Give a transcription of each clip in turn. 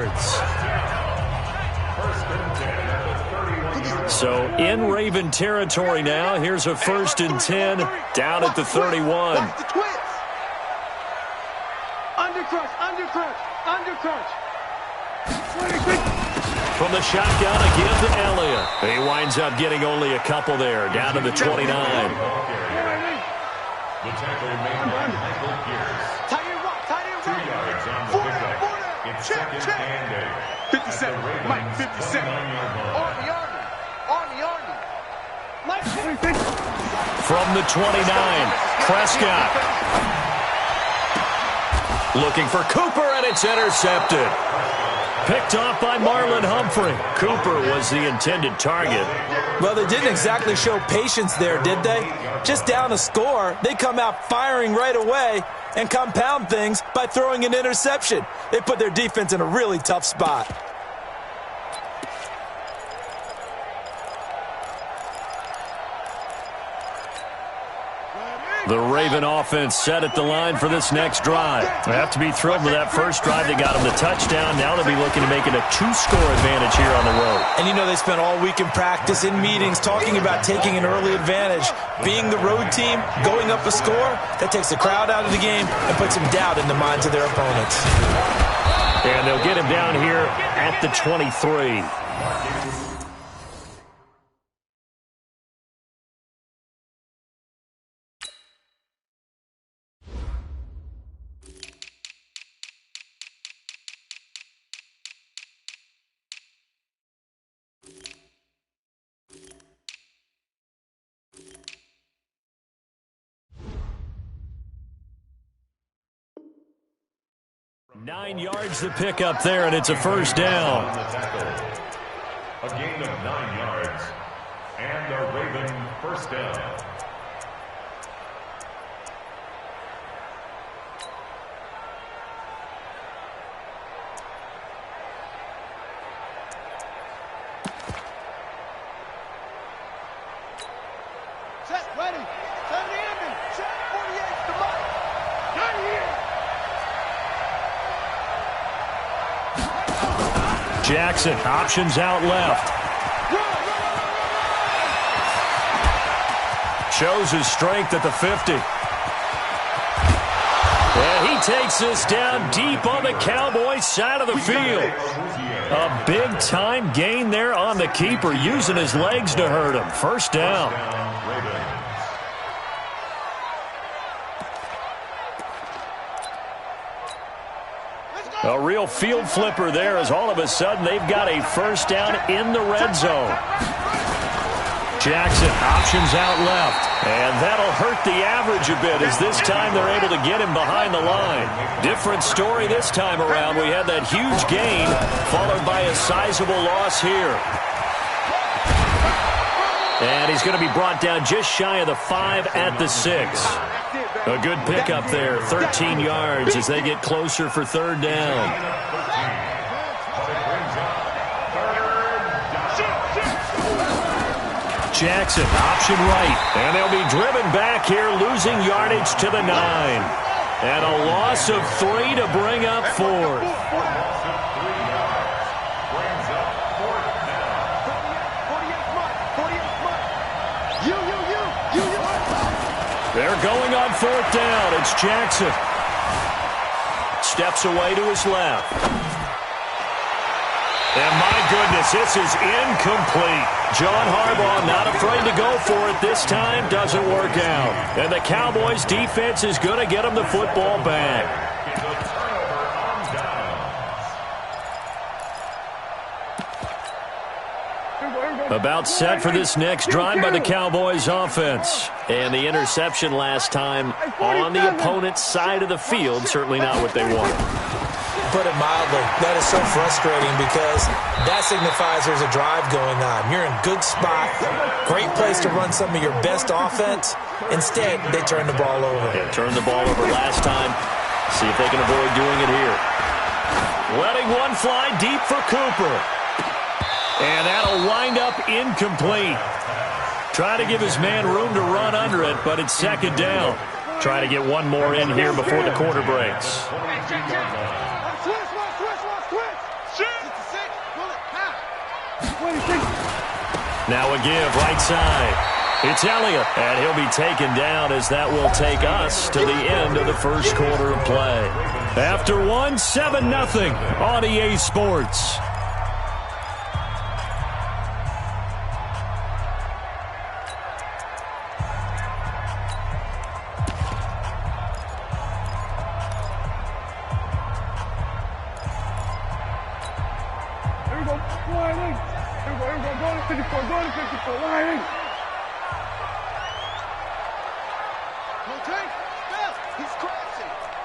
yards. So in Raven territory now. Here's a 1st and 10 down at the 31. From the shotgun again to Elliott. He winds up getting only a couple there, down to the 29. The tackle made by Michael Pierce. 2 yards on the pickup. It's second and 8. 57. Mike, 57. Army. Mike, from the 29, Prescott. Looking for Cooper, and it's intercepted. Picked off by Marlon Humphrey. Cooper was the intended target. Well, they didn't exactly show patience there, did they? Just down a score, they come out firing right away and compound things by throwing an interception. They put their defense in a really tough spot. The Raven offense set at the line for this next drive. They have to be thrilled with that first drive. They got them the touchdown. Now they'll be looking to make it a 2-score advantage here on the road. And you know they spent all week in practice, in meetings, talking about taking an early advantage. Being the road team, going up a score, that takes the crowd out of the game and puts some doubt in the minds of their opponents. And they'll get him down here at the 23. 9 yards to pick up there, and it's a first down. A gain of 9 yards, and a Raven first down. set, ready. 70 ending. Set, 48, the mark. Not here. Jackson, options out left. Shows his strength at the 50. And he takes this down deep on the Cowboys side of the field. A big-time gain there on the keeper, using his legs to hurt him. First down. A real field flipper there, as all of a sudden they've got a first down in the red zone. Jackson, options out left. And that'll hurt the average a bit, as this time they're able to get him behind the line. Different story this time around. We had that huge gain, followed by a sizable loss here. And he's going to be brought down just shy of the 5 at the 6. A good pickup there, 13 yards as they get closer for third down. Jackson, option right. And they'll be driven back here, losing yardage to the 9. And a loss of 3 to bring up 4th. They're going on 4th down. It's Jackson. Steps away to his left. And my goodness, this is incomplete. John Harbaugh not afraid to go for it this time. Doesn't work out. And the Cowboys defense is going to get him the football back. About set for this next drive by the Cowboys offense. And the interception last time on the opponent's side of the field. Certainly not what they wanted. Put it mildly, that is so frustrating because that signifies there's a drive going on. You're in good spot, great place to run some of your best offense. Instead, they turn the ball over. Yeah, turned the ball over last time. See if they can avoid doing it here. Letting one fly deep for Cooper. And that'll wind up incomplete. Try to give his man room to run under it, but it's second down. Try to get one more in here before the quarter breaks. Now a give right side. It's Elliott, and he'll be taken down as that will take us to the end of the first quarter of play. After one, 7-0 on EA Sports.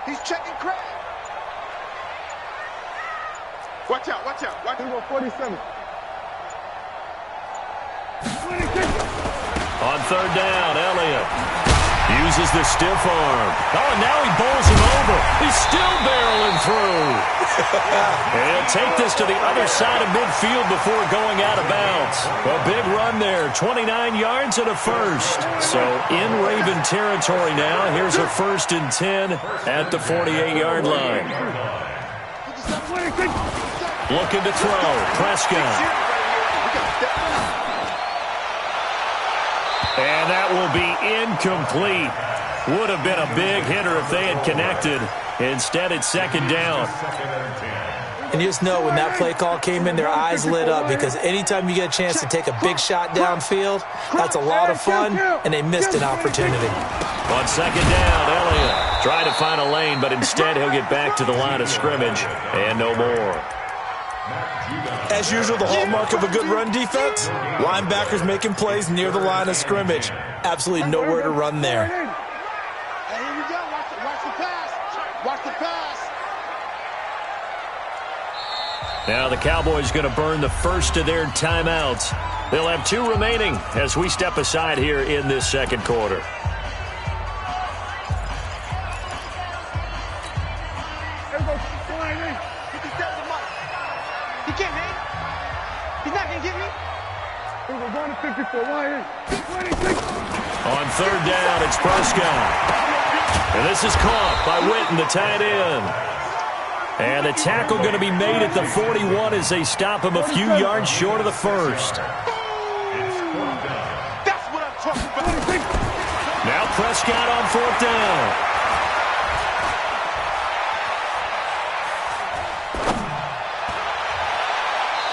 He's checking Craig. Watch out, watch out. Watch out. 47. On third down, Elliott uses the stiff arm. Oh, and now he bowls him over. He's still barreling through. And he'll take this to the other side of midfield before going out of bounds. A big run there, 29 yards and a first. So in Raven territory now. Here's a 1st and 10 at the 48-yard line. Looking to throw. Prescott. And that will be incomplete. Would have been a big hitter if they had connected. Instead, it's 2nd down. And you just know when that play call came in, their eyes lit up because anytime you get a chance to take a big shot downfield, that's a lot of fun, and they missed an opportunity. On 2nd down, Elliott tried to find a lane, but instead he'll get back to the line of scrimmage and no more. As usual, the hallmark of a good run defense, linebackers making plays near the line of scrimmage. Absolutely nowhere to run there. Hey, here we go. Watch the pass. Watch the pass. Now the Cowboys going to burn the first of their timeouts. They'll have 2 remaining as we step aside here in this second quarter. He can't hang. He's not going to get me. On 3rd down, it's Prescott. And this is caught by Witten, the tight end. And the tackle going to be made at the 41 as they stop him a few yards short of the first. That's what I'm talking about. Now Prescott on 4th down.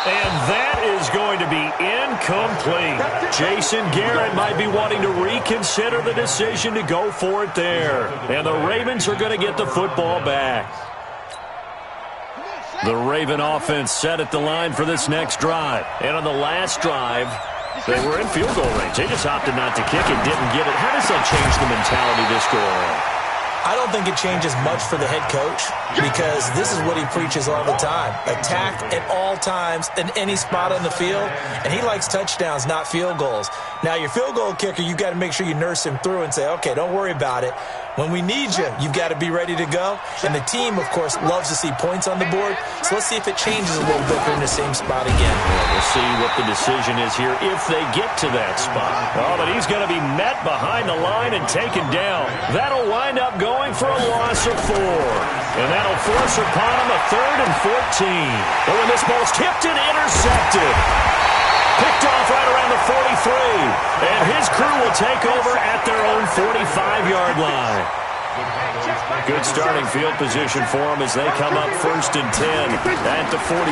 And that is going to be incomplete. Jason Garrett might be wanting to reconsider the decision to go for it there. And the Ravens are going to get the football back. The Raven offense set at the line for this next drive. And on the last drive, they were in field goal range. They just opted not to kick it, didn't get it. How does that change the mentality this go around? I don't think it changes much for the head coach because this is what he preaches all the time. Attack at all times in any spot on the field, and he likes touchdowns, not field goals. Now, your field goal kicker, you've got to make sure you nurse him through and say, okay, don't worry about it. When we need you, you've got to be ready to go. And the team, of course, loves to see points on the board. So let's see if it changes a little bit. They're in the same spot again. We'll see what the decision is here if they get to that spot. Oh, but he's going to be met behind the line and taken down. That'll wind up going for a loss of 4. And that'll force upon him a 3rd and 14. But when this ball's tipped and intercepted. Picked off right around the 43. And his crew will take over at their own 45-yard line. Good starting field position for them as they come up 1st and 10 at the 45.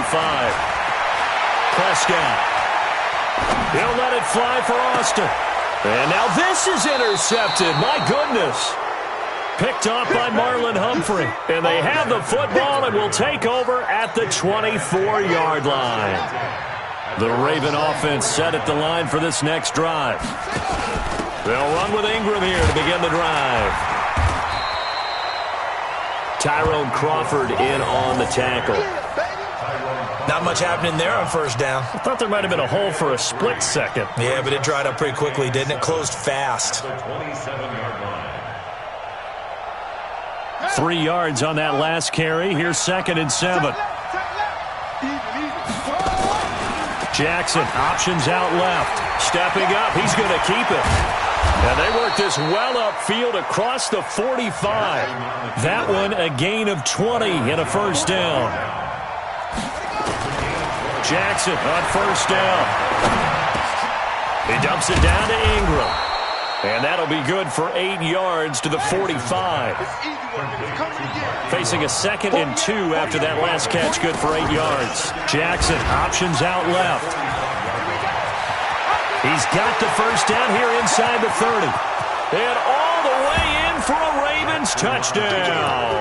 Prescott. He'll let it fly for Austin. And now this is intercepted. My goodness. Picked off by Marlon Humphrey. And they have the football and will take over at the 24-yard line. The Raven offense set at the line for this next drive. They'll run with Ingram here to begin the drive. Tyrone Crawford in on the tackle. Not much happening there on 1st down. I thought there might have been a hole for a split second. Yeah, but it dried up pretty quickly, didn't it? Closed fast. 3 yards on that last carry. Here's 2nd and 7. Jackson, options out left. Stepping up, he's going to keep it. And they work this well upfield across the 45. That one a gain of 20 and a 1st down. Jackson on first down. He dumps it down to Ingram. And that'll be good for 8 yards to the 45. Facing a 2nd and 2 after that last catch, good for 8 yards. Jackson options out left. He's got the first down here inside the 30. And all the way in for a Ravens touchdown.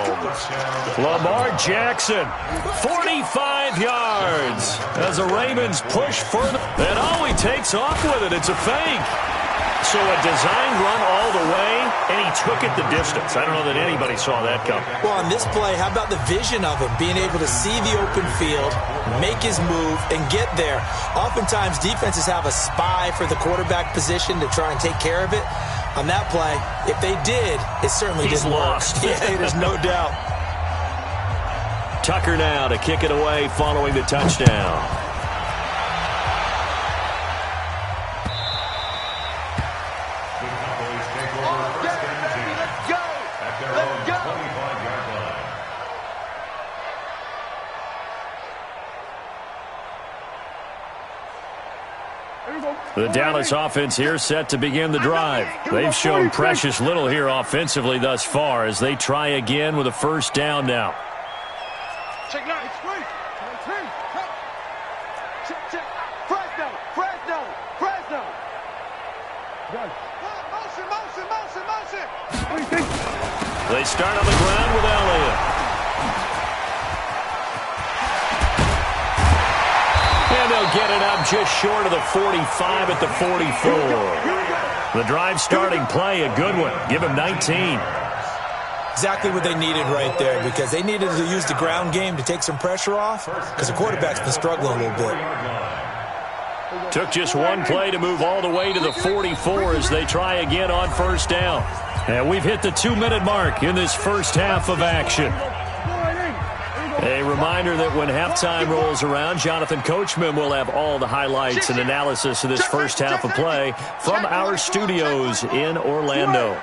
Lamar Jackson, 45 yards as the Ravens push further. And oh, he takes off with it. It's a fake. So a designed run all the way, and he took it the distance. I don't know that anybody saw that coming. Well, on this play, how about the vision of him, being able to see the open field, make his move, and get there. Oftentimes, defenses have a spy for the quarterback position to try and take care of it. On that play, if they did, it certainly didn't work. Yeah, there's no doubt. Tucker now to kick it away following the touchdown. The Dallas offense here set to begin the drive. They've shown precious little here offensively thus far as they try again with a first down now. Check now. It's free. Check. Fresno. Motion. They start on the ground with Elliott. And they'll get it up just short of the 45 at the 44. The drive starting play, a good one. Give him 19. Exactly what they needed right there, because they needed to use the ground game to take some pressure off, because the quarterback's been struggling a little bit. Took just one play to move all the way to the 44 as they try again on first down. And we've hit the 2-minute mark in this first half of action. A reminder that when halftime rolls around, Jonathan Coachman will have all the highlights and analysis of this first half of play from our studios in Orlando.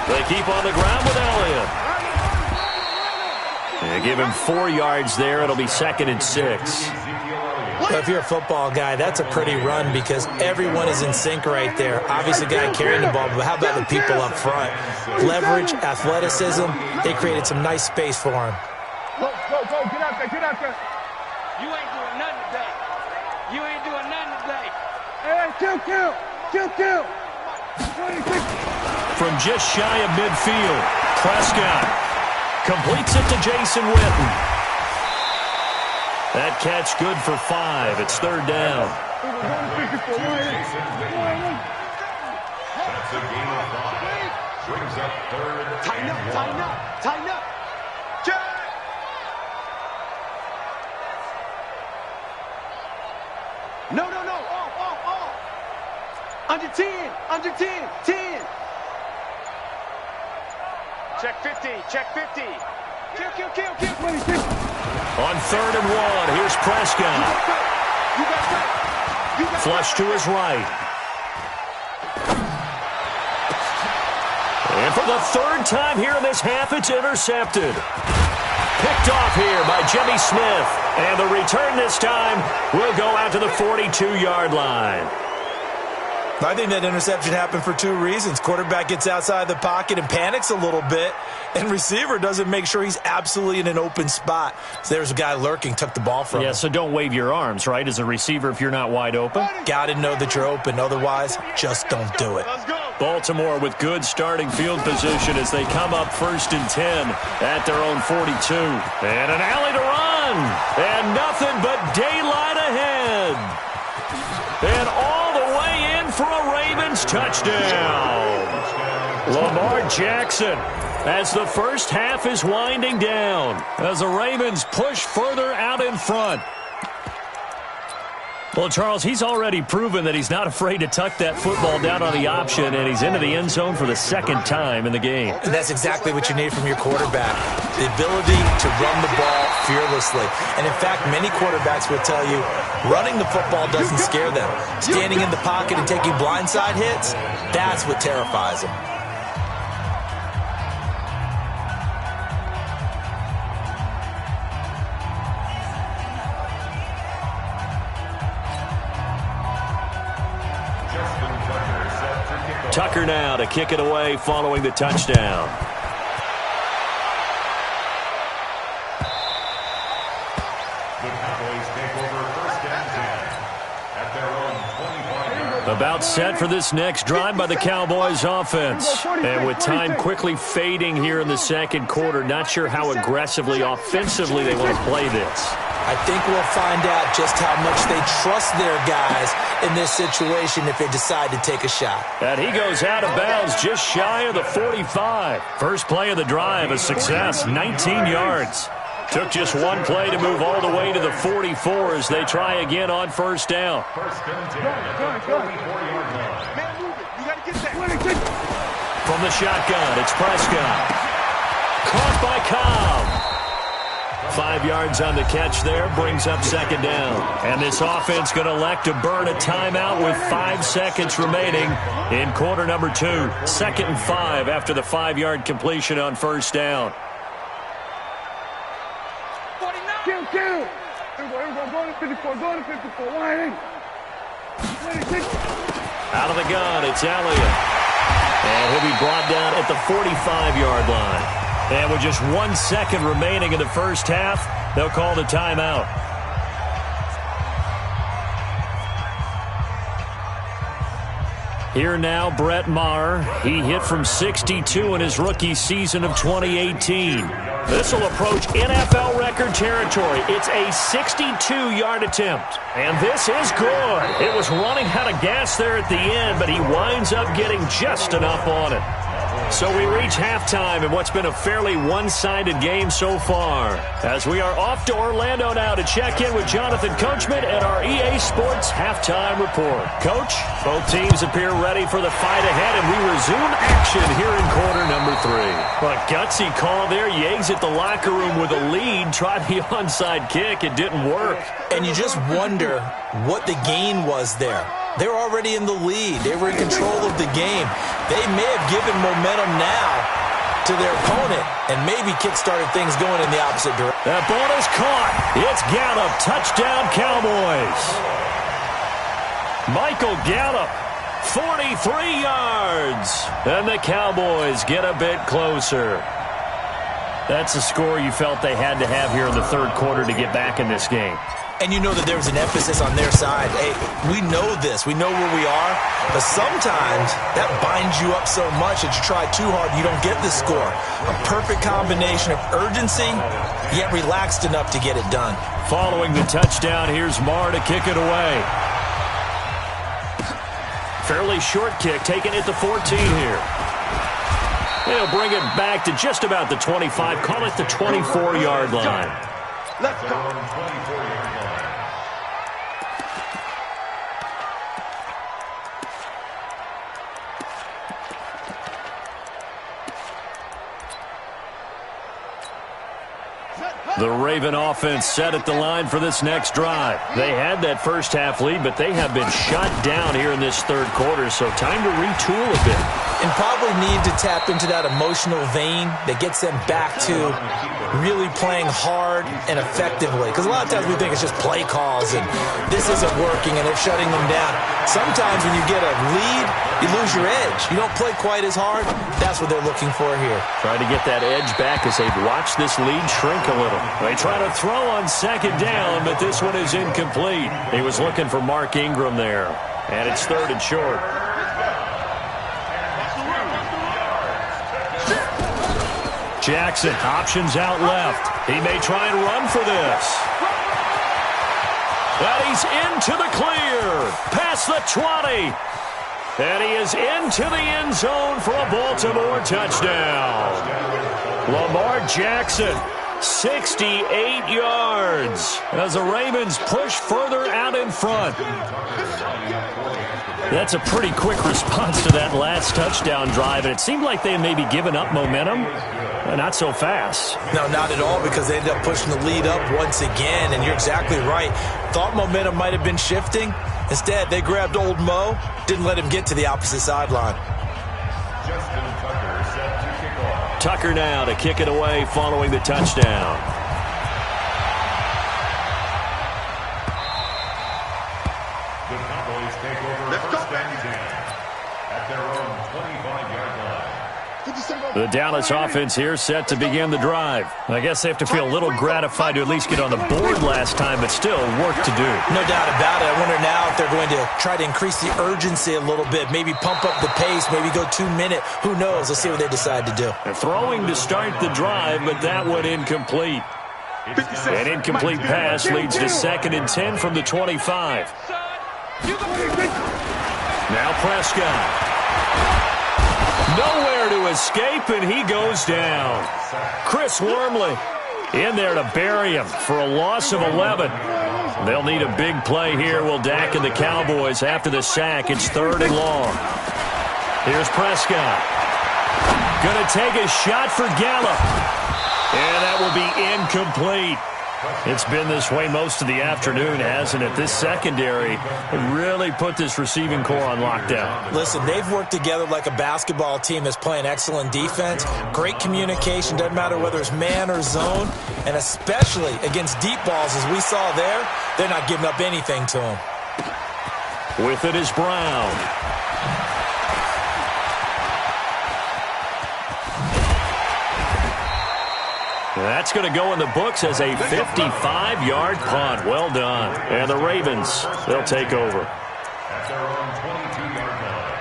They keep on the ground with Elliott. They give him 4 yards there. It'll be 2nd and 6. Well, if you're a football guy, that's a pretty run because everyone is in sync right there. Obviously, the guy carrying the ball, but how about the people up front? Leverage, athleticism, they created some nice space for him. Go, get out there. You ain't doing nothing today. Hey, kill. From just shy of midfield, Prescott completes it to Jason Witten. That catch good for 5. It's 3rd down. That's a gain of 5. Brings up 3rd. Tighten up. No. Off. Under 10. 10. Check 50. Kill. On 3rd and 1, here's Prescott. Flush to his right. And for the 3rd time here in this half, it's intercepted. Picked off here by Jimmy Smith. And the return this time will go out to the 42-yard line. I think that interception happened for 2 reasons. Quarterback gets outside the pocket and panics a little bit, and receiver doesn't make sure he's absolutely in an open spot. So there's a guy lurking, took the ball from him. Yeah, so don't wave your arms, right, as a receiver if you're not wide open? Got to know that you're open. Otherwise, just don't do it. Baltimore with good starting field position as they come up 1st and 10 at their own 42. And an alley to run. And nothing but daylight ahead. And all the way in for a Ravens touchdown. Lamar Jackson as the first half is winding down as the Ravens push further out in front. Well, Charles, he's already proven that he's not afraid to tuck that football down on the option, and he's into the end zone for the 2nd time in the game. And that's exactly what you need from your quarterback, the ability to run the ball fearlessly. And, in fact, many quarterbacks will tell you running the football doesn't scare them. Standing in the pocket and taking blindside hits, that's what terrifies them. Tucker now to kick it away following the touchdown. The Cowboys take over first and 10 at their own 25-yard line. About set for this next drive by the Cowboys offense. And with time quickly fading here in the second quarter, not sure how aggressively, offensively they want to play this. I think we'll find out just how much they trust their guys in this situation if they decide to take a shot. And he goes out of bounds just shy of the 45. First play of the drive, a success, 19 yards. Took just one play to move all the way to the 44 as they try again on first down. First and 10 at their 44-yard line. Man, move it. You got to get that. From the shotgun, it's Prescott. Caught by Cobb. 5 yards on the catch there, brings up second down. And this offense going to elect to burn a timeout with 5 seconds remaining in quarter number 2. 2nd and 5 after the 5-yard completion on first down. Kill. Here we go. Go to 54. Go to 54. 186. Out of the gun, it's Elliott. And he'll be brought down at the 45-yard line. And with just 1 second remaining in the first half, they'll call the timeout. Here now, Brett Maher. He hit from 62 in his rookie season of 2018. This will approach NFL record territory. It's a 62-yard attempt. And this is good. It was running out of gas there at the end, but he winds up getting just enough on it. So we reach halftime in what's been a fairly one-sided game so far. As we are off to Orlando now to check in with Jonathan Coachman at our EA Sports Halftime Report. Coach, both teams appear ready for the fight ahead, and we resume action here in quarter number 3. A gutsy call there. You exit the locker room with a lead. Tried the onside kick. It didn't work. And you just wonder what the gain was there. They were already in the lead. They were in control of the game. They may have given momentum now to their opponent and maybe kick-started things going in the opposite direction. That ball is caught. It's Gallup. Touchdown, Cowboys. Michael Gallup, 43 yards. And the Cowboys get a bit closer. That's a score you felt they had to have here in the third quarter to get back in this game. And you know that there's an emphasis on their side. Hey, we know this. We know where we are. But sometimes that binds you up so much that you try too hard and you don't get the score. A perfect combination of urgency, yet relaxed enough to get it done. Following the touchdown, here's Maher to kick it away. Fairly short kick, taken at the 14 here. They'll bring it back to just about the 25. Call it the 24-yard line. Let's go. 24-yard line. The Raven offense set at the line for this next drive. They had that first half lead, but they have been shut down here in this third quarter, so time to retool a bit. And probably need to tap into that emotional vein that gets them back to really playing hard and effectively. Because a lot of times we think it's just play calls and this isn't working and it's shutting them down. Sometimes when you get a lead, you lose your edge. You don't play quite as hard. That's what they're looking for here. Try to get that edge back as they've watched this lead shrink a little. They try to throw on second down, but this one is incomplete. He was looking for Mark Ingram there. And it's third and short. Jackson, options out left. He may try and run for this. But he's into the clear. Past the 20. And he is into the end zone for a Baltimore touchdown. Lamar Jackson, 68 yards as the Ravens push further out in front. That's a pretty quick response to that last touchdown drive, and it seemed like they had maybe given up momentum. Not so fast. No, not at all, because they ended up pushing the lead up once again, and you're exactly right. Thought momentum might have been shifting. Instead, they grabbed old Mo, didn't let him get to the opposite sideline. Justin Tucker set to kick off. Tucker now to kick it away following the touchdown. The Cowboys take over first and 10 at their own The Dallas offense here set to begin the drive. I guess they have to feel a little gratified to at least get on the board last time, but still work to do. No doubt about it. I wonder now if they're going to try to increase the urgency a little bit, maybe pump up the pace, maybe go 2 minute. Who knows? Let's see what they decide to do. They're throwing to start the drive, but that one incomplete. An incomplete pass leads to 2nd and 10 from the 25. Now Prescott. Nowhere to escape, and he goes down. Chris Wormley in there to bury him for a loss of 11. They'll need a big play here. Will Dak and the Cowboys after the sack. It's 3rd and long. Here's Prescott. Going to take a shot for Gallup. And that will be incomplete. It's been this way most of the afternoon, hasn't it? This secondary really put this receiving core on lockdown. Listen, they've worked together like a basketball team that's playing excellent defense. Great communication, doesn't matter whether it's man or zone. And especially against deep balls, as we saw there, they're not giving up anything to them. With it is Brown. That's going to go in the books as a 55-yard punt. Well done. And the Ravens, they'll take over. That's their own 22-yard line.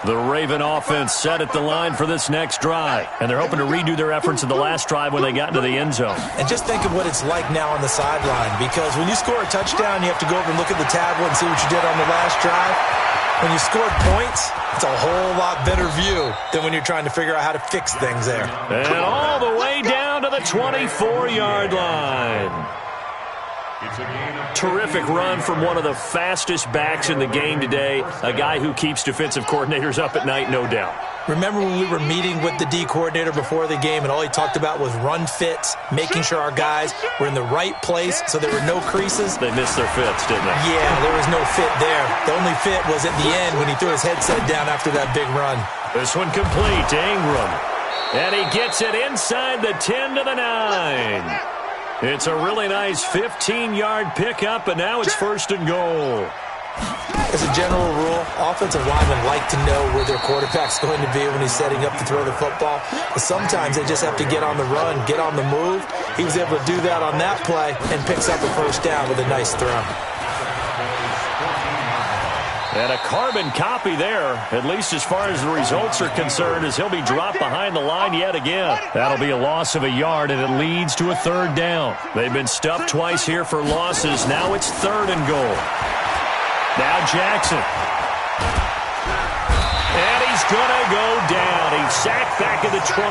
The Raven offense set at the line for this next drive. And they're hoping to redo their efforts in the last drive when they got into the end zone. And just think of what it's like now on the sideline. Because when you score a touchdown, you have to go over and look at the tablet and see what you did on the last drive. When you scored points, it's a whole lot better view than when you're trying to figure out how to fix things there. And all the way down to the 24-yard line. Terrific run from one of the fastest backs in the game today, a guy who keeps defensive coordinators up at night, no doubt. Remember when we were meeting with the D coordinator before the game and all he talked about was run fits, making sure our guys were in the right place so there were no creases? They missed their fits, didn't they? Yeah, there was no fit there. The only fit was at the end when he threw his headset down after that big run. This one complete to Ingram. And he gets it inside the 10 to the 9. It's a really nice 15-yard pickup, and now it's 1st and goal. As a general rule, offensive linemen like to know where their quarterback's going to be when he's setting up to throw the football. But sometimes they just have to get on the run, get on the move. He was able to do that on that play and picks up a 1st down with a nice throw. And a carbon copy there, at least as far as the results are concerned, as he'll be dropped behind the line yet again. That'll be a loss of a yard, and it leads to a 3rd down. They've been stuffed twice here for losses. Now it's 3rd and goal. Now Jackson. And he's going to go down. He's sacked back at the 24.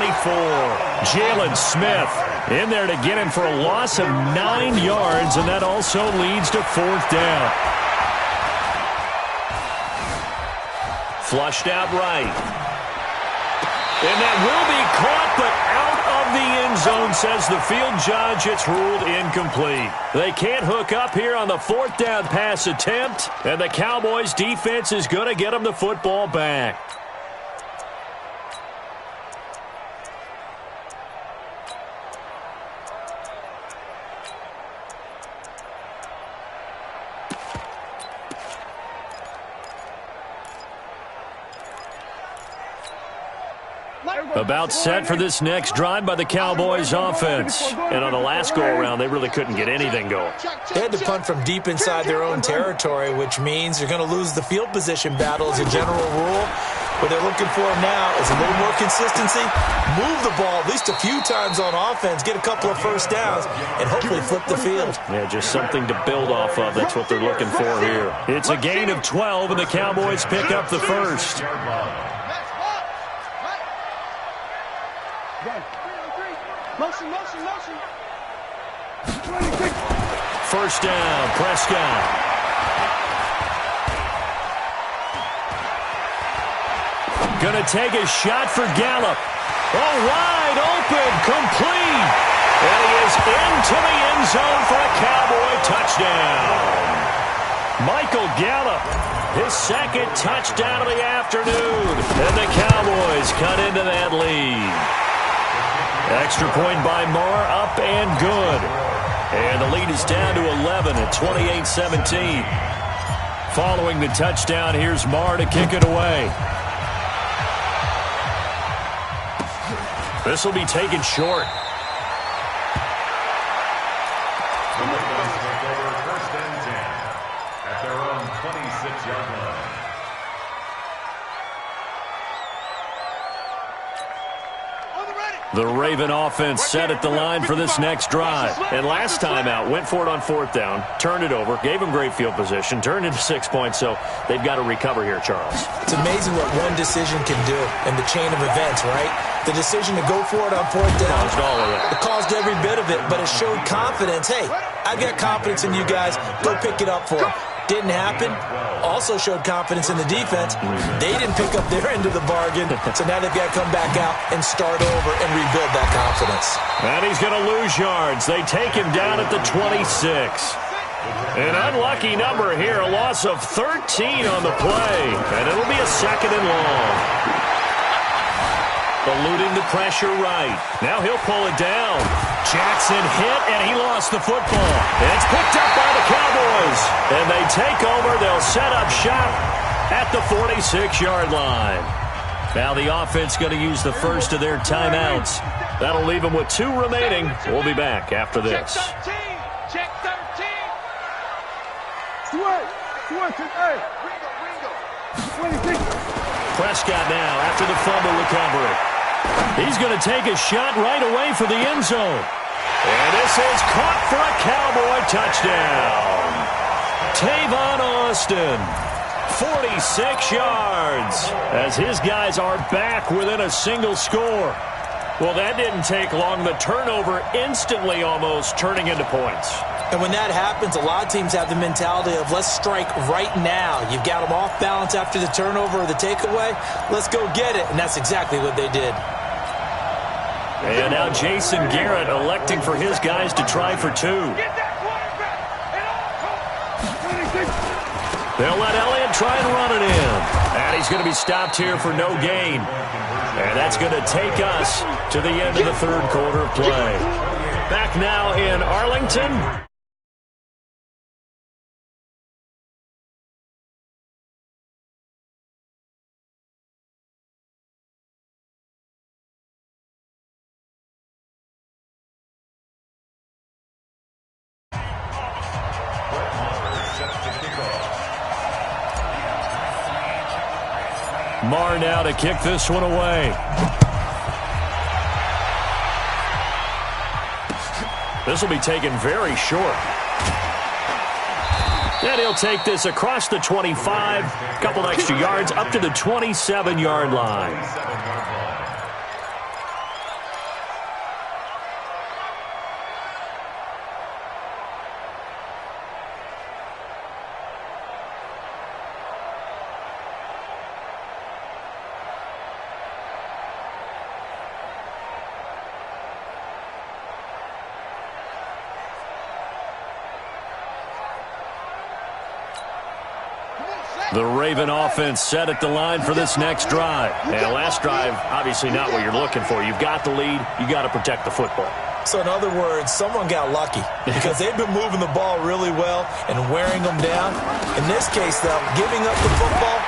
Jalen Smith in there to get him for a loss of 9 yards, and that also leads to 4th down. Flushed out right. And that will be caught, but out of the end zone, says the field judge. It's ruled incomplete. They can't hook up here on the 4th down pass attempt, and the Cowboys defense is going to get them the football back. About set for this next drive by the Cowboys offense. And on the last go-around, they really couldn't get anything going. They had to punt from deep inside their own territory, which means you're going to lose the field position battle as a general rule. What they're looking for now is a little more consistency, move the ball at least a few times on offense, get a couple of 1st downs, and hopefully flip the field. Yeah, just something to build off of. That's what they're looking for here. It's a gain of 12, and the Cowboys pick up the 1st. Motion, motion, motion. 1st down, Prescott. Gonna take a shot for Gallup. Oh, wide open, complete. And he is into the end zone for a Cowboy touchdown. Michael Gallup, his 2nd touchdown of the afternoon. And the Cowboys cut into that lead. Extra point by Moore, up and good. And the lead is down to 11 at 28-17. Following the touchdown, here's Marr to kick it away. This will be taken short. First and 10 at their own 26-yard line. The Raven offense set at the line for this next drive. And last time out, went for it on fourth down, turned it over, gave them great field position, turned into 6 points, so they've got to recover here, Charles. It's amazing what one decision can do in the chain of events, right? The decision to go for it on fourth down. Caused all of that. It caused every bit of it, but it showed confidence. Hey, I've got confidence in you guys. Go pick it up for them. Didn't happen. Also showed confidence in the defense. They didn't pick up their end of the bargain, so now they've got to come back out and start over and rebuild that confidence. And he's going to lose yards. They take him down at the 26. An unlucky number here, a loss of 13 on the play, and it'll be a second and long. Eluding the pressure right. Now he'll pull it down. Jackson hit, and he lost the football. It's picked up by the Cowboys. And they take over. They'll set up shop at the 46-yard line. Now the offense going to use the first of their timeouts. That'll leave them with 2 remaining. We'll be back after this. Check 13. Switch it, hey. Ringo. Prescott now after the fumble recovery. He's going to take a shot right away for the end zone. And this is caught for a Cowboy touchdown. Tavon Austin, 46 yards, as his guys are back within a single score. Well, that didn't take long. The turnover instantly almost turning into points. And when that happens, a lot of teams have the mentality of let's strike right now. You've got them off balance after the turnover or the takeaway. Let's go get it. And that's exactly what they did. And now Jason Garrett electing for his guys to try for 2. They'll let Elliott try and run it in. And he's going to be stopped here for no gain. And that's going to take us to the end of the third quarter of play. Back now in Arlington. Marr now to kick this one away. This will be taken very short. And he'll take this across the 25, couple extra yards up to the 27-yard line. The Raven offense set at the line for this next drive. And last drive, obviously not what you're looking for. You've got the lead. You got to protect the football. So in other words, someone got lucky because they've been moving the ball really well and wearing them down. In this case, though, giving up the football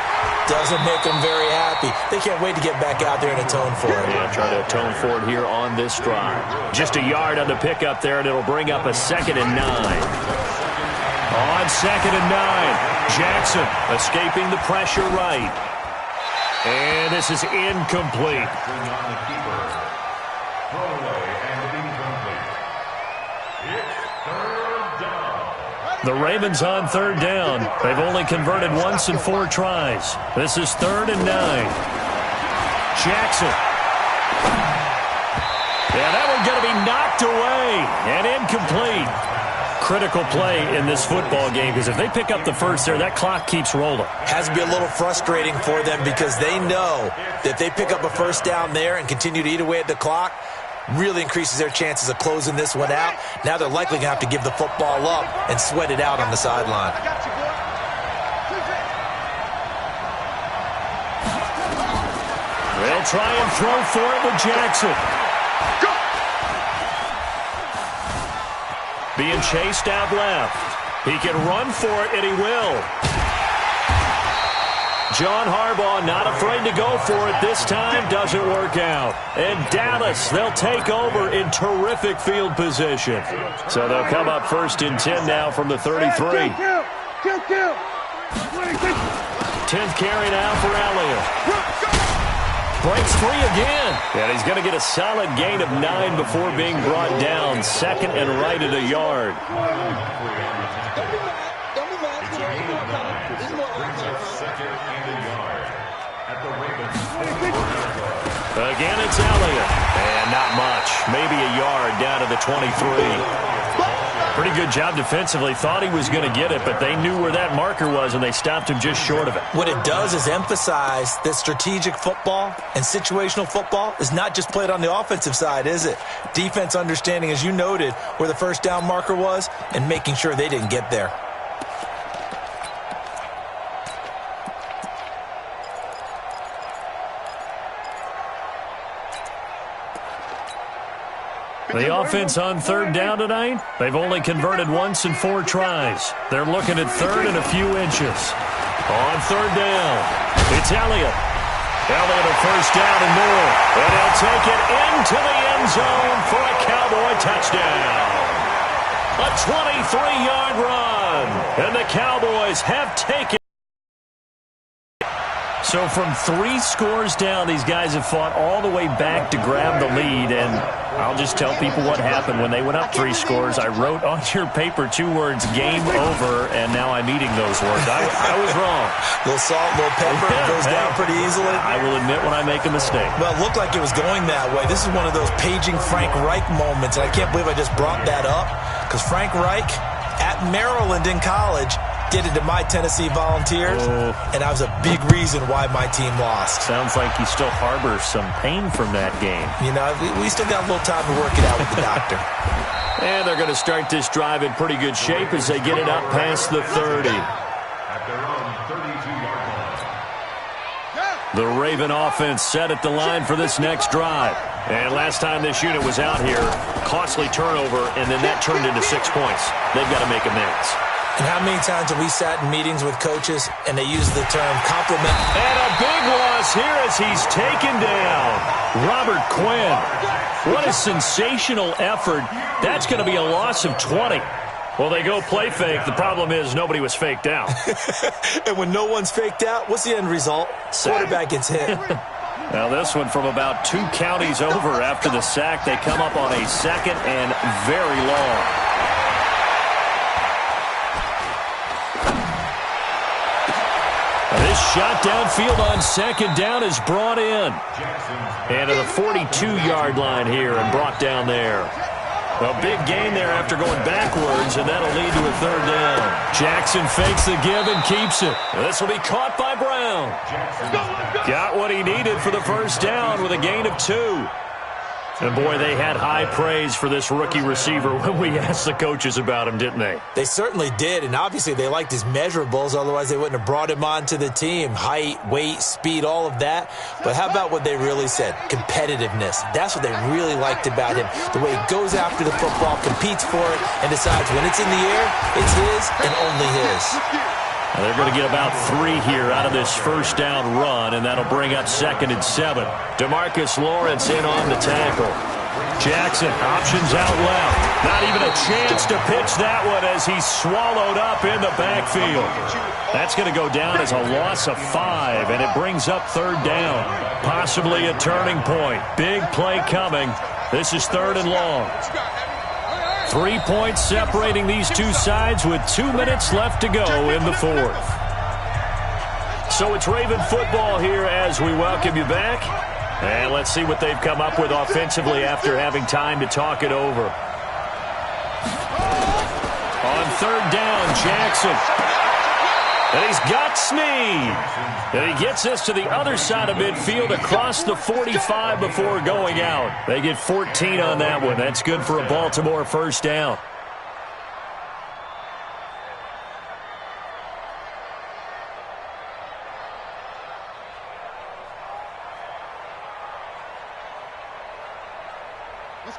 doesn't make them very happy. They can't wait to get back out there and atone for it. Yeah, try to atone for it here on this drive. Just a yard on the pickup there, and it'll bring up a 2nd and 9. On 2nd and 9, Jackson escaping the pressure right. And this is incomplete. The Ravens on 3rd down. They've only converted once in 4 tries. This is 3rd and 9. Jackson. Yeah, that one's going to be knocked away and incomplete. Critical play in this football game because if they pick up the first there, that clock keeps rolling. Has to be a little frustrating for them because they know that if they pick up a first down there and continue to eat away at the clock, really increases their chances of closing this one out. Now they're likely going to have to give the football up and sweat it out on the sideline. They'll try and throw for it with Jackson. being chased out left. He can run for it, and he will. John Harbaugh not afraid to go for it this time. Doesn't work out. And Dallas, they'll take over in terrific field position. So they'll come up 1st and 10 now from the 33. 10th carry now for Elliott. Breaks free again. And he's going to get a solid gain of 9 before being brought down. 2nd and right at a yard. Again, it's Elliott. And not much. Maybe a yard down to the 23. Pretty good job defensively. Thought he was going to get it, but they knew where that marker was, and they stopped him just short of it. What it does is emphasize that strategic football and situational football is not just played on the offensive side, is it? Defense understanding, as you noted, where the first down marker was and making sure they didn't get there. The offense on 3rd down tonight, they've only converted once in 4 tries. They're looking at 3rd and a few inches. On 3rd down, it's Elliott. Elliott a first down and more. And he'll take it into the end zone for a Cowboy touchdown. A 23-yard run. And the Cowboys have taken. So from 3 scores down, these guys have fought all the way back to grab the lead. And I'll just tell people what happened when they went up 3 scores. I wrote on your paper 2 words, game over, and now I'm eating those words. I was wrong. A little salt, a little pepper, it goes down pretty easily. I will admit when I make a mistake. Well, it looked like it was going that way. This is one of those paging Frank Reich moments, and I can't believe I just brought that up, because Frank Reich at Maryland in college did it to my Tennessee Volunteers, and that was a big reason why my team lost. Sounds like you still harbor some pain from that game. You know, we still got a little time to work it out with the doctor. And they're going to start this drive in pretty good shape as they get it up past the 30. The Raven offense set at the line for this next drive. And last time this unit was out here, costly turnover, and then that turned into 6 points. They've got to make amends. And how many times have we sat in meetings with coaches and they use the term compliment? And a big loss here as he's taken down. Robert Quinn. What a sensational effort. That's going to be a loss of 20. Well, they go play fake. The problem is nobody was faked out. And when no one's faked out, what's the end result? Quarterback gets hit. Now this one from about 2 counties over after the sack. They come up on a 2nd and very long. This shot downfield on 2nd down is brought in. And to the 42-yard line here and brought down there. A big gain there after going backwards, and that'll lead to a 3rd down. Jackson fakes the give and keeps it. This will be caught by Brown. Got what he needed for the first down with a gain of 2. And, boy, they had high praise for this rookie receiver when we asked the coaches about him, didn't they? They certainly did, and obviously they liked his measurables. Otherwise, they wouldn't have brought him onto the team. Height, weight, speed, all of that. But how about what they really said? Competitiveness. That's what they really liked about him. The way he goes after the football, competes for it, and decides when it's in the air, it's his and only his. Now they're going to get about 3 here out of this first down run, and that'll bring up 2nd and 7. DeMarcus Lawrence in on the tackle. Jackson options out left. Not even a chance to pitch that one as he's swallowed up in the backfield. That's going to go down as a loss of 5, and it brings up 3rd down. Possibly a turning point. Big play coming. This is 3rd and long. 3 points separating these two sides with 2 minutes left to go in the 4th. So it's Raven football here as we welcome you back. And let's see what they've come up with offensively after having time to talk it over. On 3rd down, Jackson. And he's got Snead. And he gets this to the other side of midfield across the 45 before going out. They get 14 on that one. That's good for a Baltimore first down.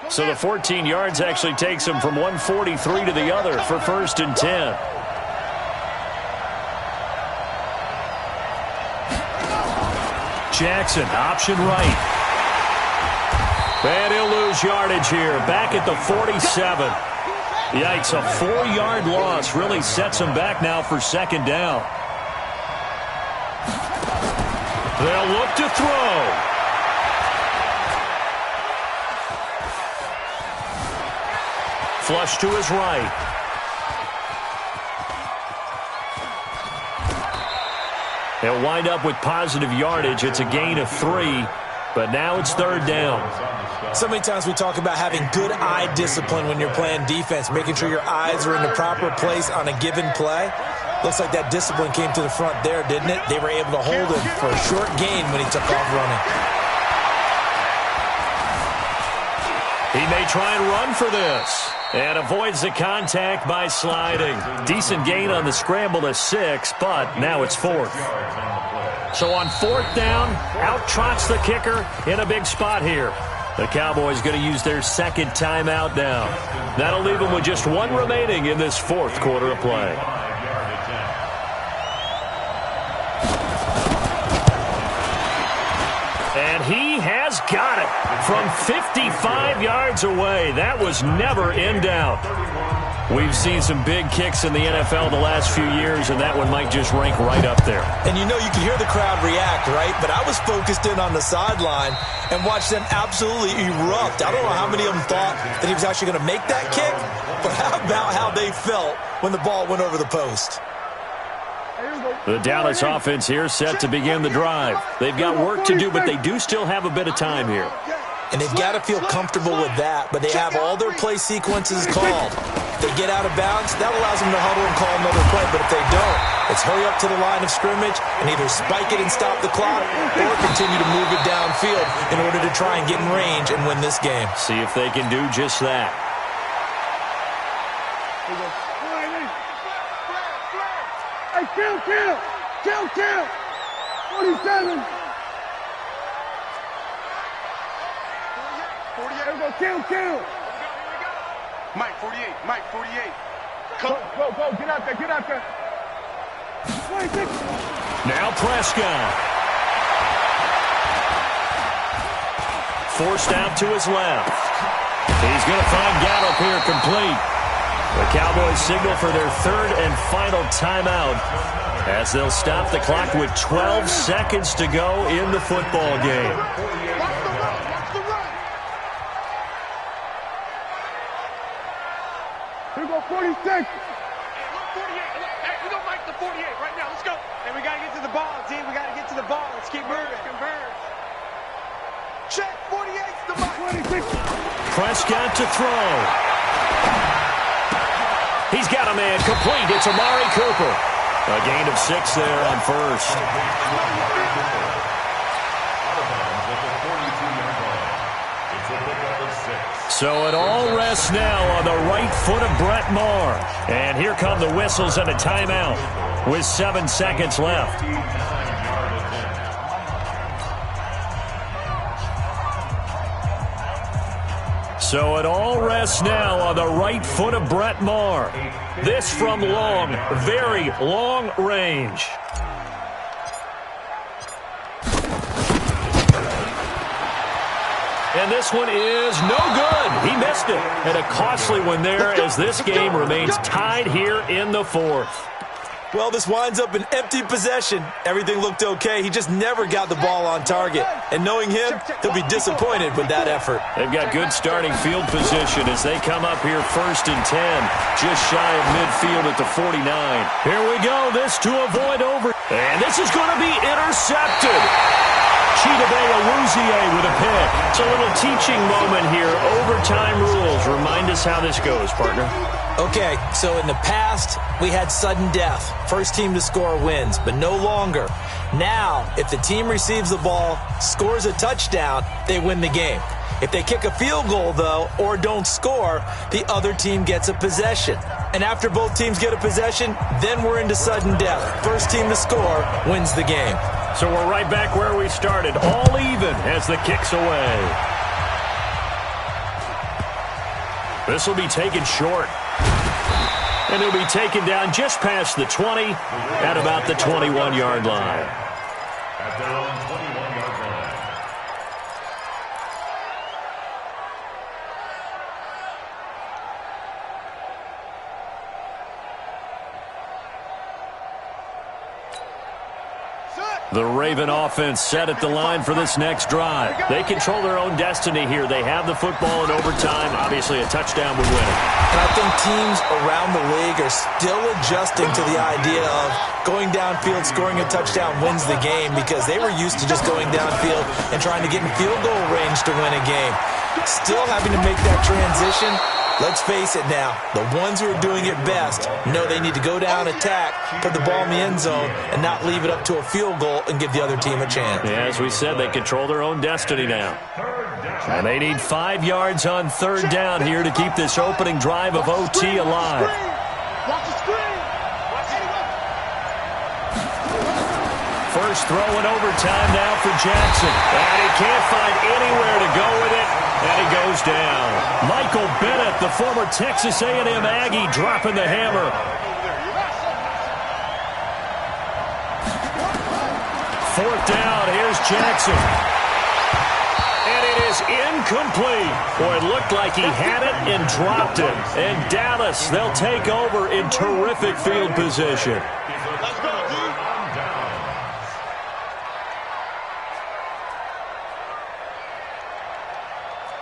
So the 14 yards actually takes him from 143 to the other for 1st and 10. Jackson, option right. And he'll lose yardage here, back at the 47. Yikes, a 4-yard loss really sets him back now for 2nd down. They'll look to throw. Flush to his right. They'll wind up with positive yardage. It's a gain of 3, but now it's 3rd down. So many times we talk about having good eye discipline when you're playing defense, making sure your eyes are in the proper place on a given play. Looks like that discipline came to the front there, didn't it? They were able to hold him for a short gain when he took off running. He may try and run for this. And avoids the contact by sliding. Decent gain on the scramble to 6, but now it's 4th. So on 4th down, out trots the kicker in a big spot here. The Cowboys going to use their 2nd timeout now. That'll leave them with just 1 remaining in this 4th quarter of play. And he has got it from 55 yards away. That was never in doubt. We've seen some big kicks in the NFL the last few years, and that one might just rank right up there. And you know you can hear the crowd react, right? But I was focused in on the sideline and watched them absolutely erupt. I don't know how many of them thought that he was actually going to make that kick, but how about how they felt when the ball went over the post? The Dallas offense here set to begin the drive. They've got work to do, but they do still have a bit of time here. And they've got to feel comfortable with that, but they have all their play sequences called. If they get out of bounds, that allows them to huddle and call another play, but if they don't, it's hurry up to the line of scrimmage and either spike it and stop the clock or continue to move it downfield in order to try and get in range and win this game. See if they can do just that. Hey, kill! 47! 48. Here we go, kill! Mike, 48. Go, get out there. 26. Now Prescott. Forced out to his left. He's going to find Gallup here complete. The Cowboys signal for their 3rd and final timeout as they'll stop the clock with 12 seconds to go in the football game. Watch the run. Here we go, 46. Hey, look, 48. Hey, we don't like the 48 right now. Let's go. Hey, we got to get to the ball, team. We got to get to the ball. Let's keep moving. Converge. Check, 48's the mark. 26. Prescott to throw. He's got a man complete. It's Amari Cooper. A gain of 6 there on 1st. So it all rests now on the right foot of Brett Maher. And here come the whistles and a timeout with 7 seconds left. So it all rests now on the right foot of Brett Maher. This from long, very long range. And this one is no good. He missed it. And a costly one there as this game remains tied here in the 4th. Well, this winds up an empty possession. Everything looked okay. He just never got the ball on target. And knowing him, he'll be disappointed with that effort. They've got good starting field position as they come up here 1st and 10, just shy of midfield at the 49. Here we go. This to avoid over. And this is going to be intercepted. Chidobe Awuzie with a pick. It's a little teaching moment here. Overtime rules. Remind us how this goes, partner. Okay, so in the past, we had sudden death. First team to score wins, but no longer. Now, if the team receives the ball, scores a touchdown, they win the game. If they kick a field goal, though, or don't score, the other team gets a possession. And after both teams get a possession, then we're into sudden death. First team to score wins the game. So we're right back where we started, all even as the kick's away. This will be taken short. And he'll be taken down just past the 20 at about the 21-yard line. At their own 21-yard line. The Raven offense set at the line for this next drive. They control their own destiny here. They have the football in overtime. Obviously, a touchdown would win it. And I think teams around the league are still adjusting to the idea of going downfield, scoring a touchdown wins the game, because they were used to just going downfield and trying to get in field goal range to win a game. Still having to make that transition. Let's face it now, the ones who are doing it best know they need to go down, attack, put the ball in the end zone, and not leave it up to a field goal and give the other team a chance. Yeah, as we said, they control their own destiny now. And they need 5 yards on third down here to keep this opening drive of OT alive. First throw in overtime now for Jackson. And he can't find anywhere to go with it. And he goes down. Michael Bennett, the former Texas A&M Aggie, dropping the hammer. Fourth down, here's Jackson. And it is incomplete. Boy, it looked like he had it and dropped it. And Dallas, they'll take over in terrific field position. Let's go, dude.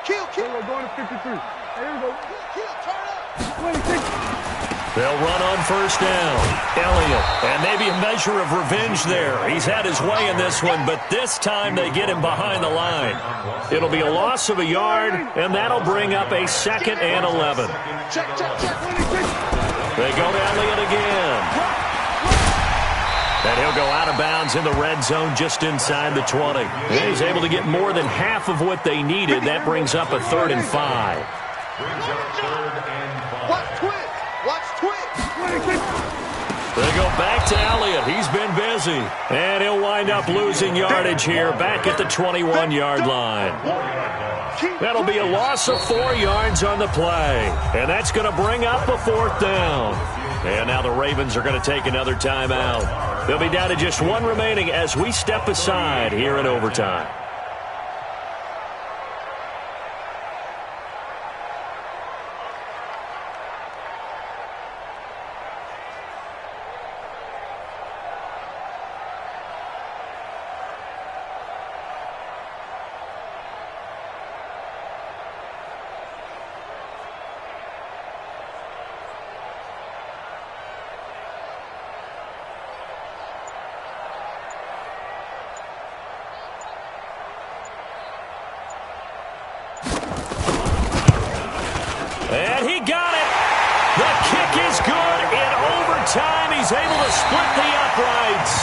Kill. We're going to 53. Here we go. Kill, turn up. 26. They'll run on first down. Elliott, and maybe a measure of revenge there. He's had his way in this one, but this time they get him behind the line. It'll be a loss of a yard, and that'll bring up a 2nd and 11. Check. 26. They go to Elliott again. And he'll go out of bounds in the red zone just inside the 20. And he's able to get more than half of what they needed. That brings up a 3rd and 5. Watch twitch. They go back to Elliott. He's been busy. And he'll wind up losing yardage here back at the 21-yard line. That'll be a loss of 4 yards on the play. And that's going to bring up a 4th down. And now the Ravens are going to take another timeout. They'll be down to just 1 remaining as we step aside here in overtime. And he got it. The kick is good in overtime. He's able to split the uprights.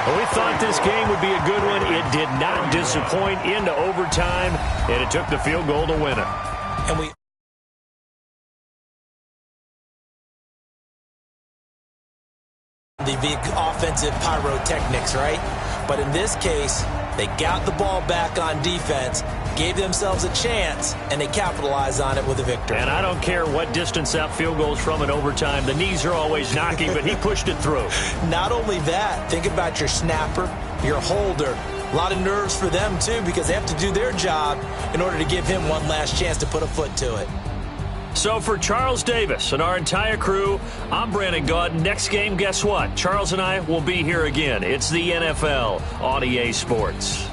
Well, we thought this game would be a good one. It did not disappoint into overtime, and it took the field goal to win it. And we the big offensive pyrotechnics, right? But in this case, they got the ball back on defense, gave themselves a chance, and they capitalized on it with a victory. And I don't care what distance that field goes from in overtime. The knees are always knocking, but he pushed it through. Not only that, think about your snapper, your holder. A lot of nerves for them, too, because they have to do their job in order to give him one last chance to put a foot to it. So for Charles Davis and our entire crew, I'm Brandon Gaudin. Next game, guess what? Charles and I will be here again. It's the NFL on EA Sports.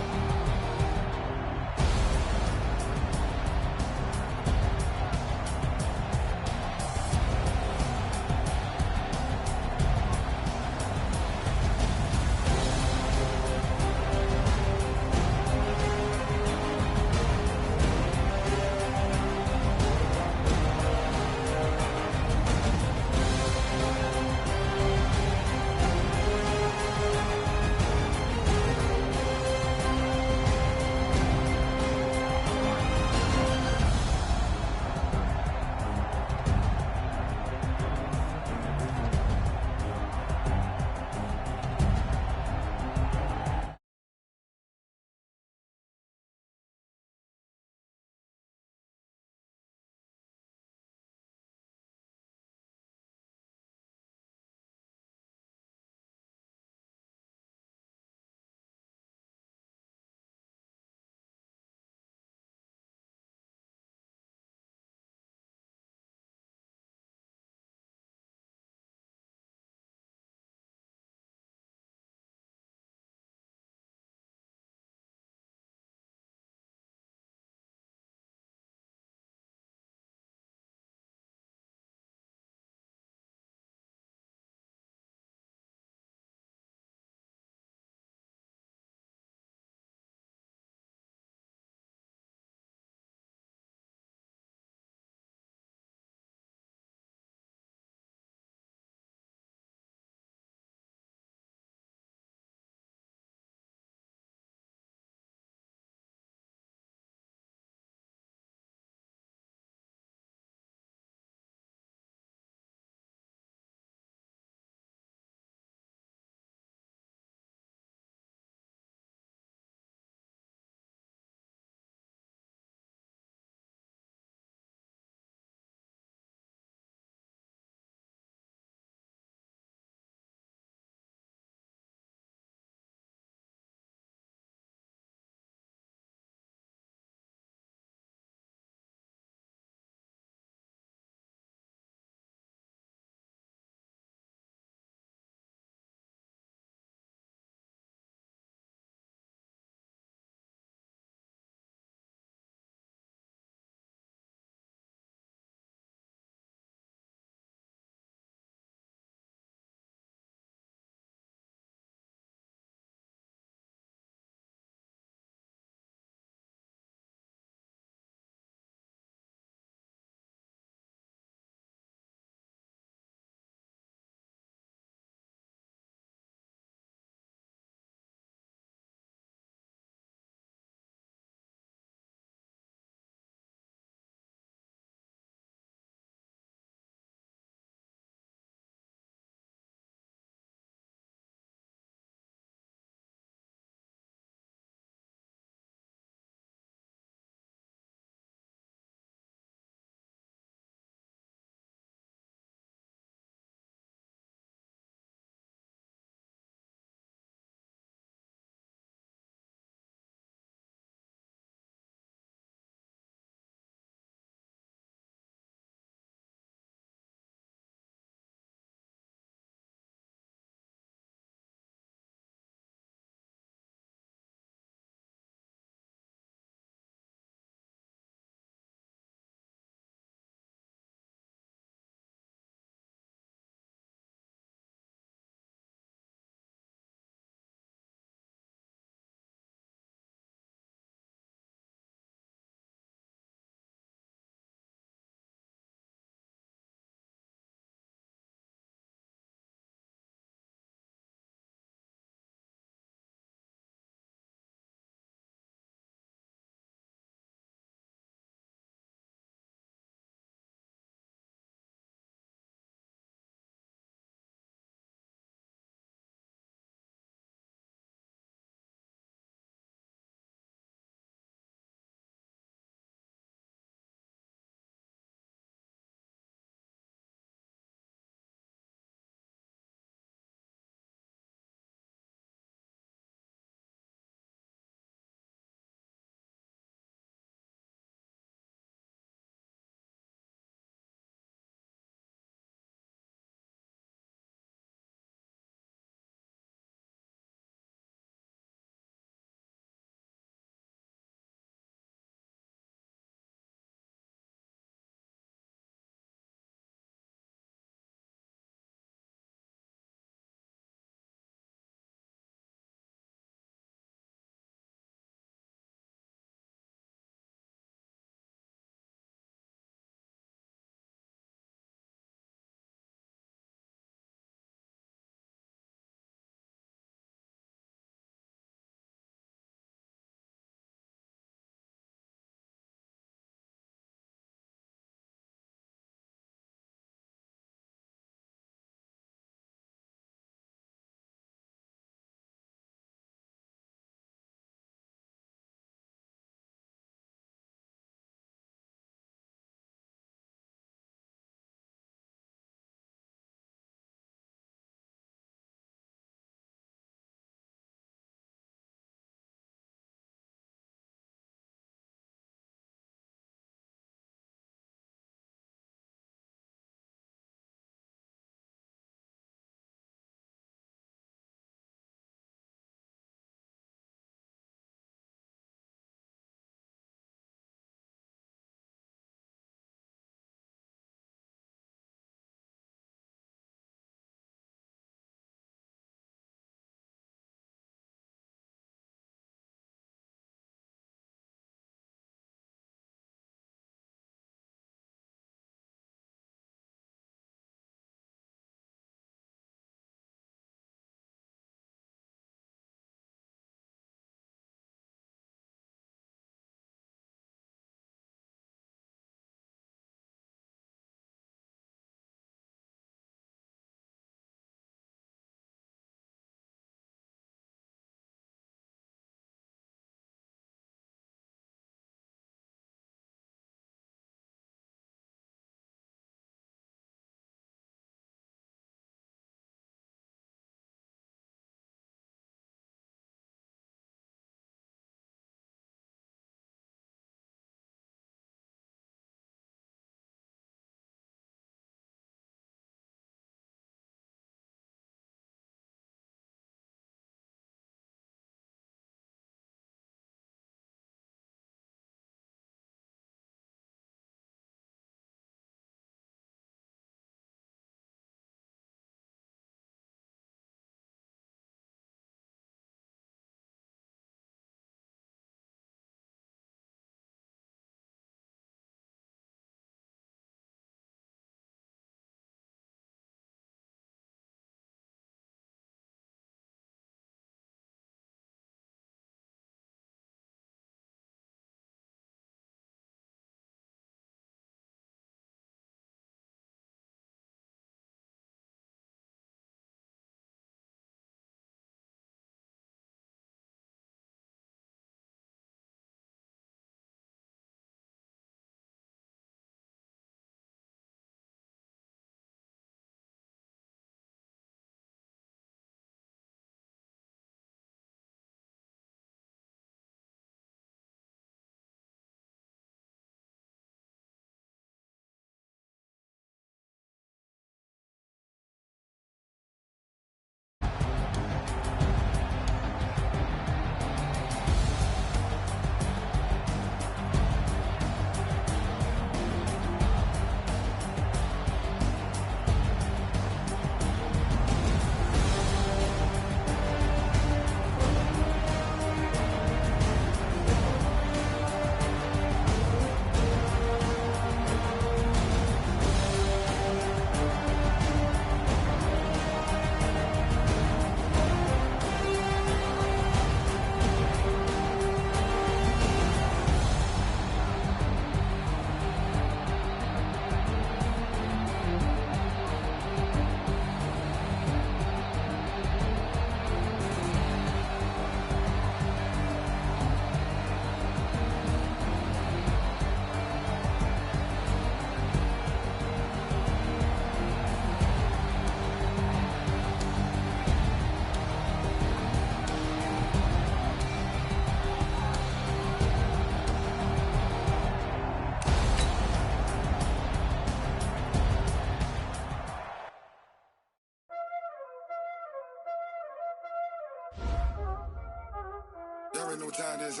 time this,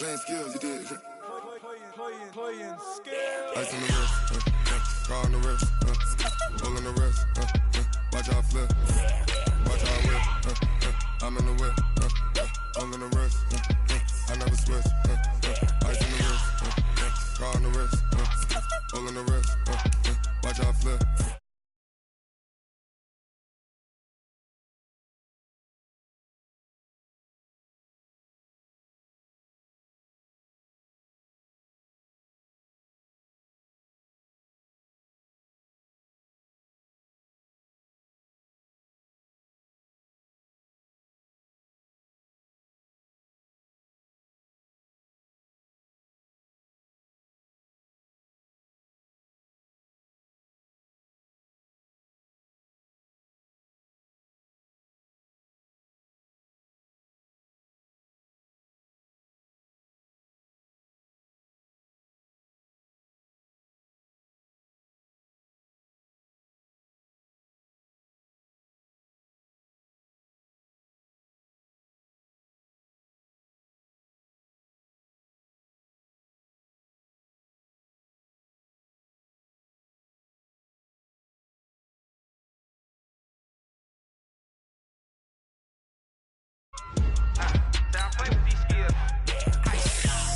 playing skills, you did. Playing skills. Ice on the wrist, car on the wrist, pull on the wrist, watch how I flip, watch how I whip, I'm in the whip, pull on the wrist, I never switch, ice on the wrist, car on the wrist, pull on the wrist, watch how I flip.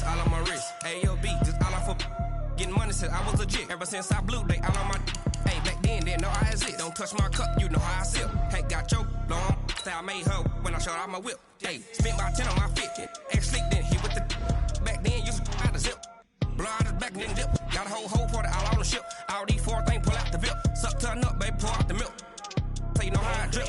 All on my wrist, AOB, just all off of getting money since I was legit. Ever since I blew, they all on my hey, back then, didn't know I exist. Don't touch my cup, you know how I sip. Hey, got your long style made her when I showed out my whip. Hey, spent my 10 on my fit. Ex-sleep, then hit with the back then, used to out the zip. Blow out his back and then dip. Got a whole party all on the ship. All these four things, pull out the VIP. Suck, turn up, baby, pour out the milk. So you know how I drip.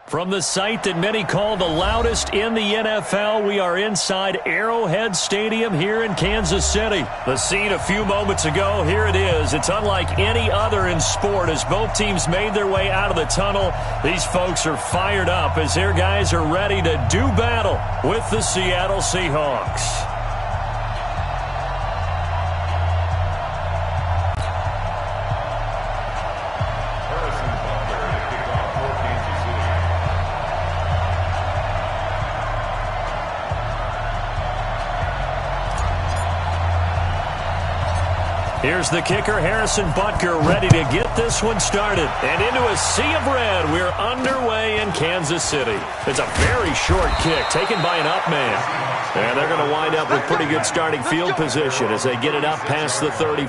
From the site that many call the loudest in the NFL, we are inside Arrowhead Stadium here in Kansas City. The scene a few moments ago, here it is. It's unlike any other in sport as both teams made their way out of the tunnel. These folks are fired up as their guys are ready to do battle with the Seattle Seahawks. Here's the kicker, Harrison Butker, ready to get this one started. And into a sea of red, we're underway in Kansas City. It's a very short kick taken by an up man. And they're going to wind up with pretty good starting field position as they get it up past the 30.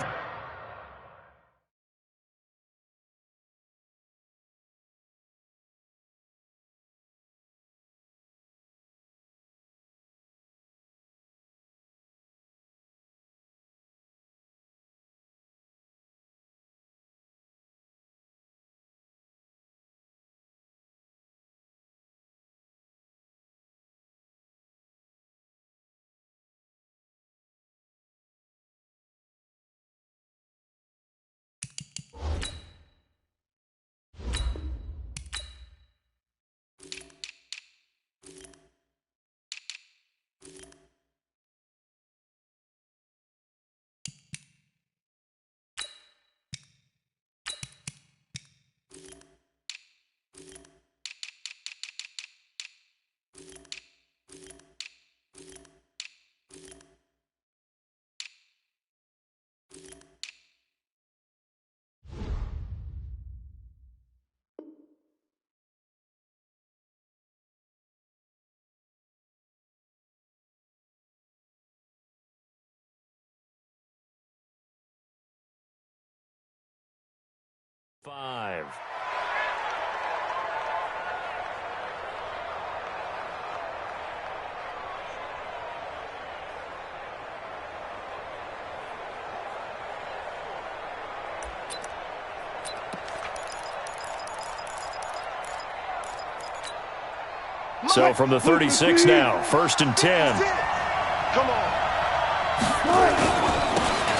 Five. So from the 36 now, 1st and 10. Come on.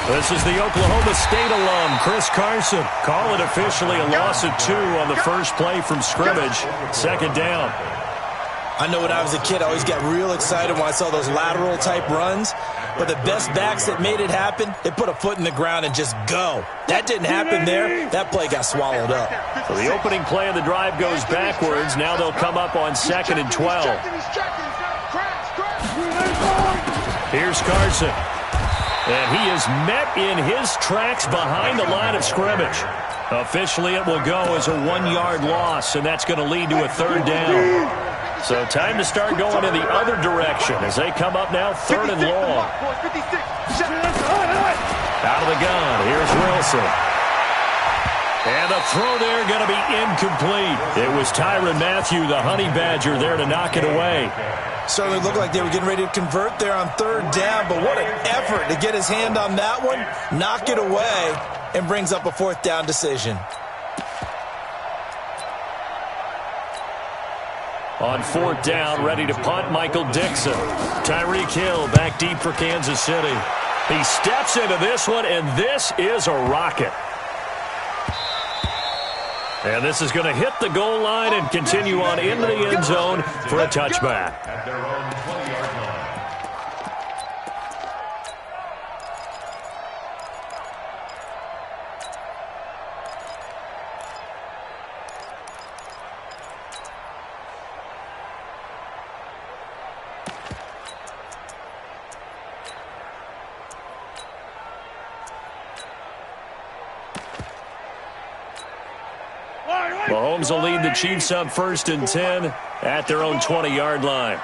This is the Oklahoma State alum, Chris Carson. Call it officially a loss of 2 on the first play from scrimmage. 2nd down. I know when I was a kid, I always got real excited when I saw those lateral-type runs. But the best backs that made it happen, they put a foot in the ground and just go. That didn't happen there. That play got swallowed up. So the opening play of the drive goes backwards. Now they'll come up on 2nd and 12. Here's Carson. And he is met in his tracks behind the line of scrimmage. Officially, it will go as a 1-yard loss, and that's going to lead to a 3rd down. So time to start going in the other direction as they come up now 3rd and long. Out of the gun, here's Wilson. And the throw there going to be incomplete. It was Tyrann Mathieu, the Honey Badger, there to knock it away. Certainly looked like they were getting ready to convert there on 3rd down, but what an effort to get his hand on that one, knock it away, and brings up a 4th down decision. On 4th down, ready to punt, Michael Dixon. Tyreek Hill back deep for Kansas City. He steps into this one, and this is a rocket. And this is going to hit the goal line and continue on into the end zone for a touchback. At their own 20-yard line. Mahomes will lead the Chiefs up 1st and 10 at their own 20-yard line.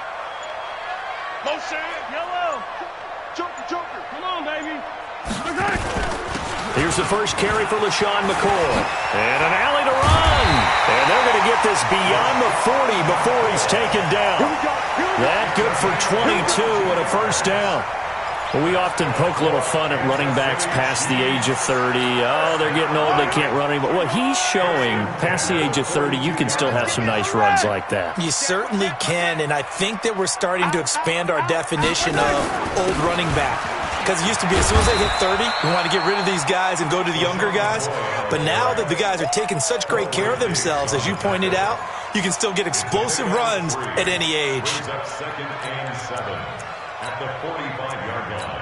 Motion. Yellow. Joker, Joker. Come on, baby. Here's the first carry for LaShawn McCoy. And an alley to run. And they're going to get this beyond the 40 before he's taken down. That good for 22 and a 1st down. Well, we often poke a little fun at running backs past the age of 30. Oh, they're getting old, they can't run anymore. What he's showing, past the age of 30, you can still have some nice runs like that. You certainly can, and I think that we're starting to expand our definition of old running back. Because it used to be as soon as they hit 30, we want to get rid of these guys and go to the younger guys. But now that the guys are taking such great care of themselves, as you pointed out, you can still get explosive runs at any age. Second and 7 at the 45-yard line.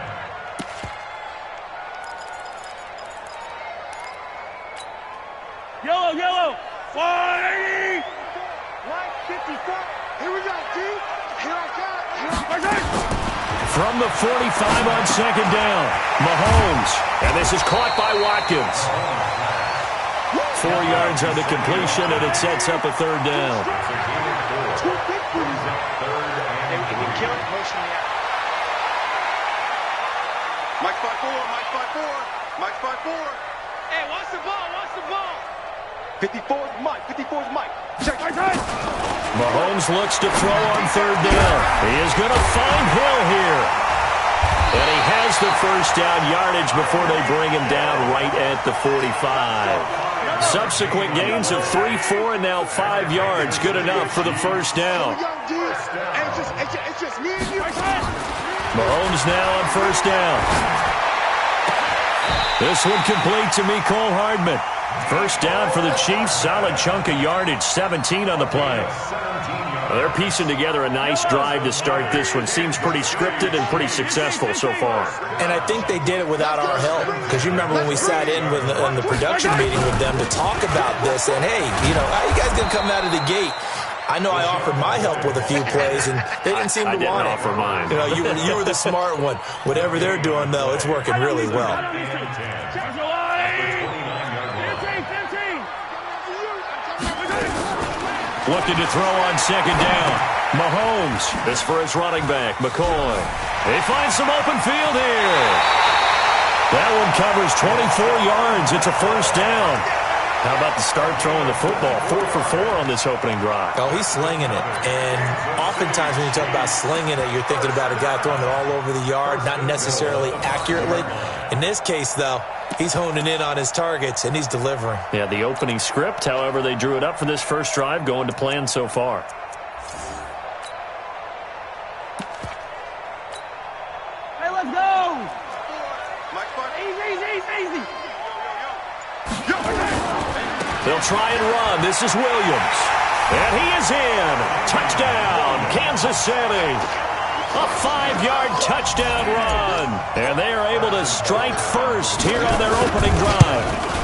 Yellow. 180. Line 54. Here we go, D. Here I go. From the 45 on second down, Mahomes. And this is caught by Watkins. 4 yards on the completion, and it sets up a third down. Too big for you. They can kill it, motion the out. Mike 5-4. Hey, watch the ball. 54's Mike. Check. Mahomes looks to throw on third down. He is going to find Hill here. And he has the first down yardage before they bring him down right at the 45. Subsequent gains of 3, 4, and now 5 yards. Good enough for the first down. It's just me and you. Mahomes now on first down. This one complete to Mecole Hardman. First down for the Chiefs. Solid chunk of yardage. 17 on the play. Well, they're piecing together a nice drive to start this one. Seems pretty scripted and pretty successful so far. And I think they did it without our help. Because you remember when we sat in the production meeting with them to talk about this. And, hey, how you guys going to come out of the gate? I know I offered my help with a few plays, and they didn't seem to want it. I didn't offer mine. You were the smart one. Whatever they're doing, though, it's working really well. Looking to throw on second down. Mahomes. This for his running back, McCoy. They find some open field here. That one covers 24 yards. It's a first down. How about the start throwing the football? 4 for 4 on this opening drive. Oh, he's slinging it. And oftentimes when you talk about slinging it, you're thinking about a guy throwing it all over the yard, not necessarily accurately. In this case, though, he's honing in on his targets, and he's delivering. Yeah, the opening script, however, they drew it up for this first drive, going to plan so far. Hey, let's go. Easy. They'll try and run. This is Williams. And he is in. Touchdown, Kansas City. A 5-yard touchdown run. And they are able to strike first here on their opening drive.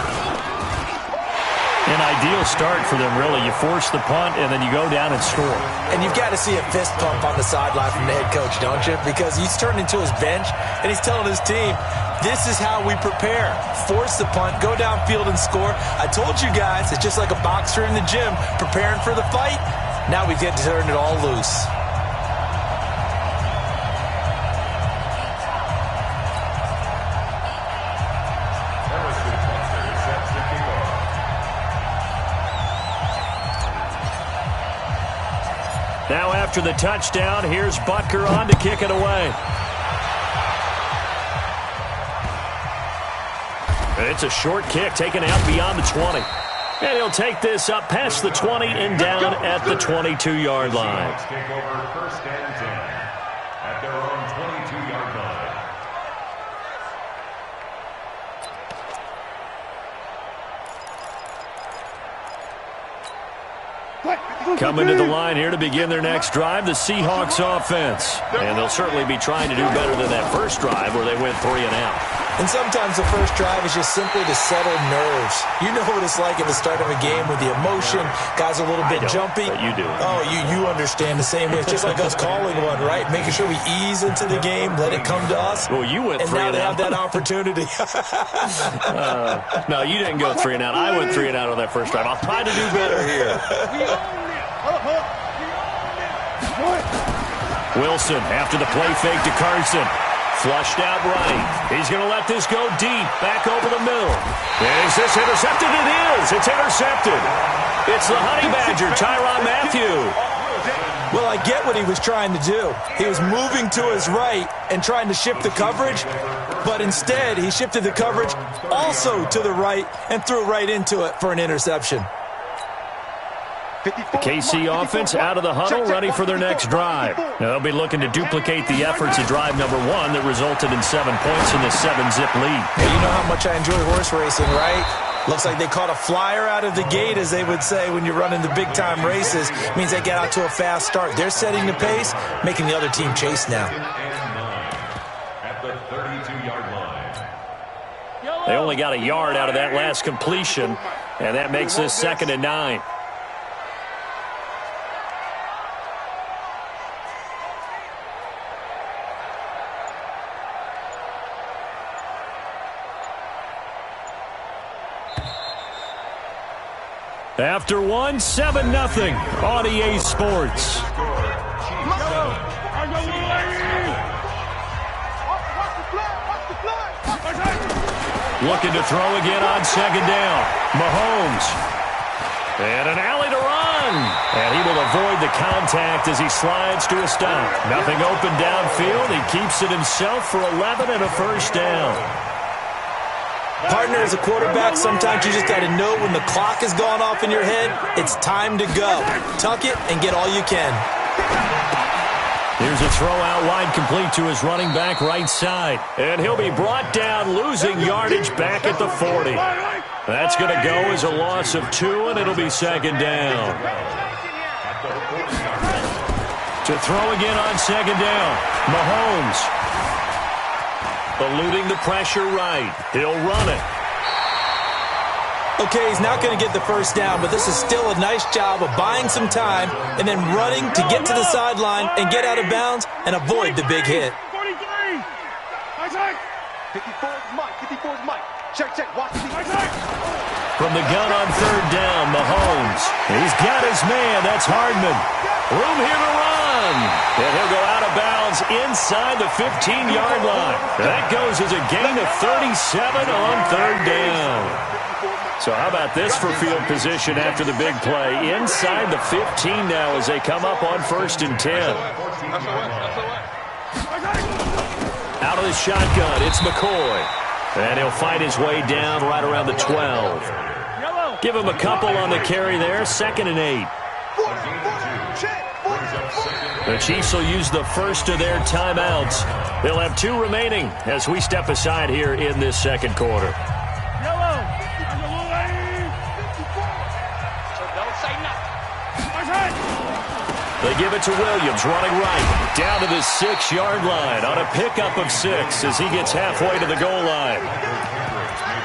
An ideal start for them, really. You force the punt, and then you go down and score. And you've got to see a fist pump on the sideline from the head coach, don't you? Because he's turned into his bench, and he's telling his team, this is how we prepare. Force the punt, go downfield and score. I told you guys, it's just like a boxer in the gym preparing for the fight. Now we get to turn it all loose. Now after the touchdown, here's Butker on to kick it away. It's a short kick taken out beyond the 20. And he'll take this up past the 20 and down at the 22-yard line. Take over first and 10 at their own 22-yard line. Coming to the line here to begin their next drive, the Seahawks offense. And they'll certainly be trying to do better than that first drive where they went 3 and out. And sometimes the first drive is just simply to settle nerves. You know what it's like at the start of a game with the emotion. Guys are a little bit jumpy. But you do. Oh, you understand the same way. It's just like us calling one, right? Making sure we ease into the game, let it come to us. Well, you went 3 and and now out. they have that opportunity. No, you didn't go 3 and out. I went 3 and out on that first drive. I'll try to do better here. Wilson after the play fake to Carson. Flushed out right. He's going to let this go deep. Back over the middle. And is this intercepted? It is. It's intercepted. It's the Honey Badger, Tyrann Mathieu. Well, I get what he was trying to do. He was moving to his right and trying to shift the coverage, but instead he shifted the coverage also to the right and threw right into it for an interception. The KC offense out of the huddle, ready for their next drive. Now, they'll be looking to duplicate the efforts of drive number 1 that resulted in 7 points in the 7-zip lead. Hey, you know how much I enjoy horse racing, right? Looks like they caught a flyer out of the gate, as they would say when you're running the big-time races. It means they get out to a fast start. They're setting the pace, making the other team chase now. At the 32-yard line. They only got a yard out of that last completion, and that makes this 2nd and 9. After 1, 7-0 on EA Sports. Looking to throw again on 2nd down. Mahomes. And an alley to run. And he will avoid the contact as he slides to a stop. Nothing open downfield. He keeps it himself for 11 and a first down. Partner, as a quarterback, sometimes you just got to know when the clock has gone off in your head, it's time to go. Tuck it and get all you can. Here's a throw out wide, complete to his running back right side. And he'll be brought down, losing yardage back at the 40. That's going to go as a loss of 2, and it'll be 2nd down. To throw again on 2nd down, Mahomes. Eluding the pressure right. He'll run it. Okay, he's not going to get the first down, but this is still a nice job of buying some time and then running to get to the sideline and get out of bounds and avoid the big hit. 54's Mike. 54's Mike. Check. Watch the From the gun on 3rd down, Mahomes. He's got his man. That's Hardman. Room here to run. And he'll go out of bounds inside the 15-yard line. That goes as a gain of 37 on 3rd down. So how about this for field position after the big play? Inside the 15 now as they come up on 1st and 10. Out of the shotgun, it's McCoy. And he'll fight his way down right around the 12. Give him a couple on the carry there. 2nd and 8. The Chiefs will use the first of their timeouts. They'll have 2 remaining as we step aside here in this 2nd quarter. They give it to Williams, running right, down to the 6-yard line on a pickup of 6 as he gets halfway to the goal line.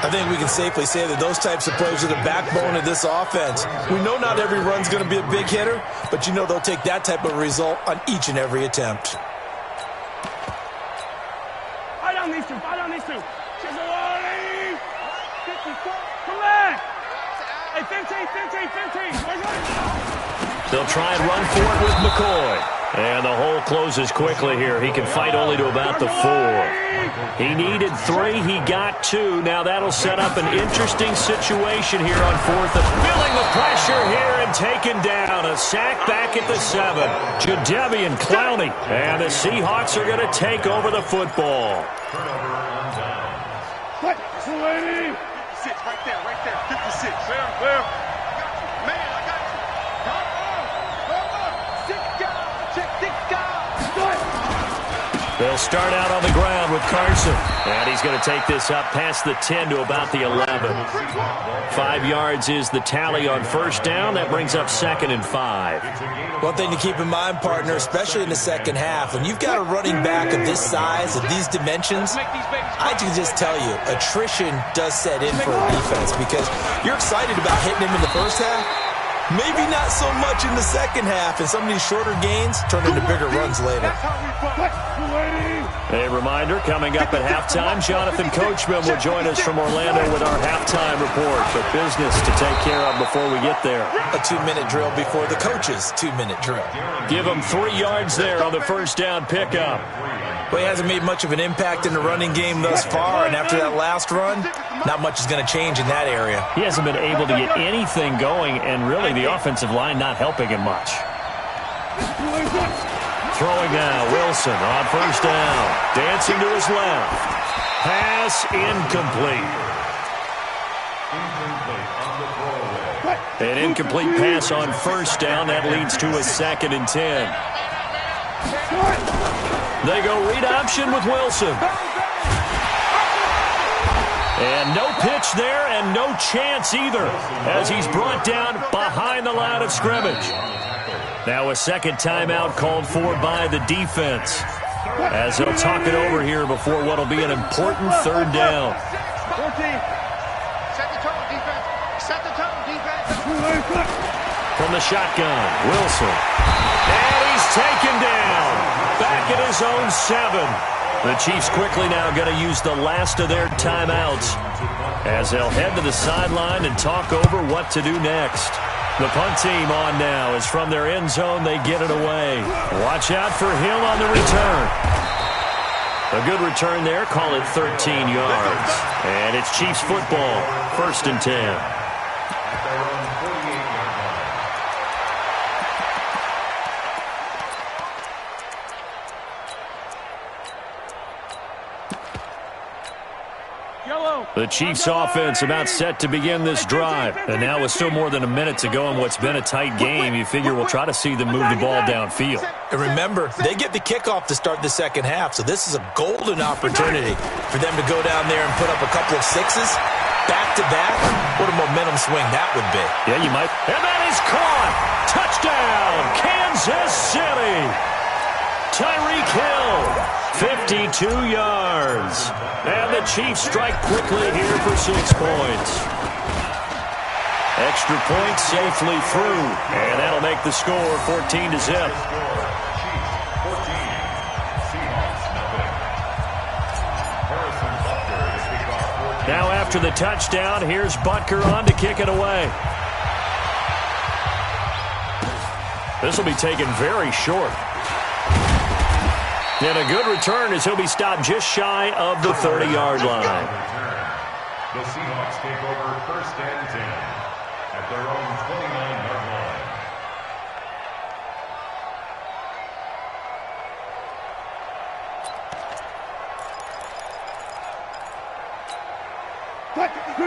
I think we can safely say that those types of plays are the backbone of this offense. We know not every run's going to be a big hitter, but you know they'll take that type of result on each and every attempt. Fight on these two. Come back. Hey, 15. They'll try and run for it with McCoy. And the hole closes quickly here. He can fight only to about the 4. He needed 3. He got 2. Now that'll set up an interesting situation here on 4th. Feeling the pressure here and taken down. A sack back at the 7. Jadeveon Clowney. And the Seahawks are going to take over the football. What? 56, right there. 56. Clear. They'll start out on the ground with Carson. And he's going to take this up past the 10 to about the 11. 5 yards is the tally on 1st down. That brings up 2nd and 5. One thing to keep in mind, partner, especially in the second half, when you've got a running back of this size, of these dimensions, I can just tell you, attrition does set in for a defense because you're excited about hitting him in the first half. Maybe not so much in the second half, and some of these shorter gains turn into bigger runs later. A reminder, coming up at halftime, Jonathan Coachman will join us from Orlando with our halftime report. But business to take care of before we get there. A 2-minute drill before the coach's 2-minute drill. Give him 3 yards there on the 1st down pickup. Well, he hasn't made much of an impact in the running game thus far, and after that last run, not much is going to change in that area. He hasn't been able to get anything going, and really the offensive line not helping him much. Throwing now, Wilson on first down. Dancing to his left. Pass incomplete. An incomplete pass on first down. That leads to a 2nd and 10. They go read option with Wilson. And no pitch there and no chance either as he's brought down behind the line of scrimmage. Now a second timeout called for by the defense as they'll talk it over here before what will be an important 3rd down. Set the tone, defense. Set the tone, defense. From the shotgun, Wilson. And he's taken down. Back at his own 7. The Chiefs quickly now going to use the last of their timeouts as they'll head to the sideline and talk over what to do next. The punt team on now as from their end zone they get it away. Watch out for him on the return. A good return there, call it 13 yards. And it's Chiefs football, 1st and 10. The Chiefs offense about set to begin this drive. And now with still more than a minute to go in what's been a tight game, you figure we'll try to see them move the ball downfield. And remember, they get the kickoff to start the second half, so this is a golden opportunity for them to go down there and put up a couple of 6s back-to-back. What a momentum swing that would be. Yeah, you might. And that is caught. Touchdown, Kansas City. Tyreek Hill, 52 yards. And the Chiefs strike quickly here for 6 points. Extra point safely through. And that'll make the score 14-0. Now after the touchdown, here's Butker on to kick it away. This will be taken very short. And a good return as he'll be stopped just shy of the 30-yard line. The Seahawks take over 1st and 10 at their own 29-yard line.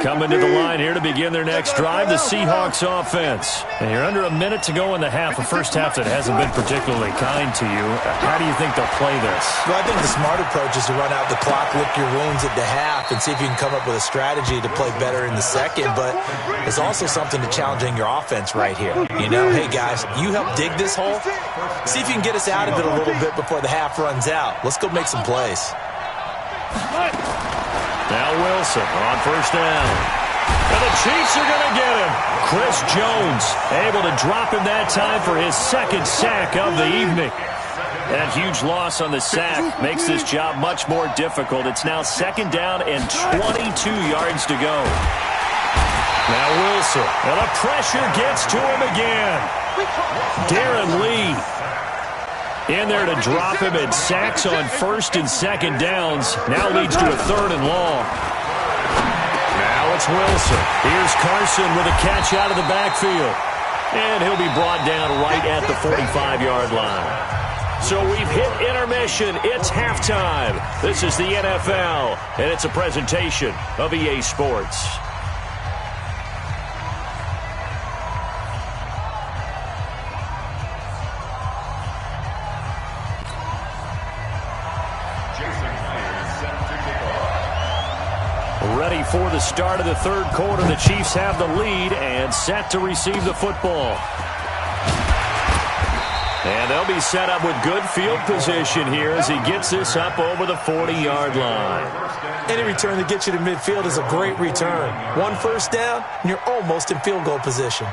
Coming to the line here to begin their next drive, the Seahawks offense. And you're under a minute to go in the half, a first half that hasn't been particularly kind to you. How do you think they'll play this? Well, I think the smart approach is to run out the clock, lick your wounds at the half, and see if you can come up with a strategy to play better in the second. But there's also something to challenging your offense right here. You know, hey, guys, you help dig this hole. See if you can get us out of it a little bit before the half runs out. Let's go make some plays. Now Wilson on first down. And the Chiefs are going to get him. Chris Jones able to drop him that time for his 2nd sack of the evening. That huge loss on the sack makes this job much more difficult. It's now 2nd down and 22 yards to go. Now Wilson. And the pressure gets to him again. Darren Lee in there to drop him, and sacks on 1st and 2nd downs. Now leads to a 3rd and long. Now it's Wilson. Here's Carson with a catch out of the backfield. And he'll be brought down right at the 45-yard line. So we've hit intermission. It's halftime. This is the NFL, and it's a presentation of EA Sports. Ready for the start of the 3rd quarter. The Chiefs have the lead and set to receive the football. And they'll be set up with good field position here as he gets this up over the 40-yard line. Any return that gets you to midfield is a great return. 1 first down, and you're almost in field goal position.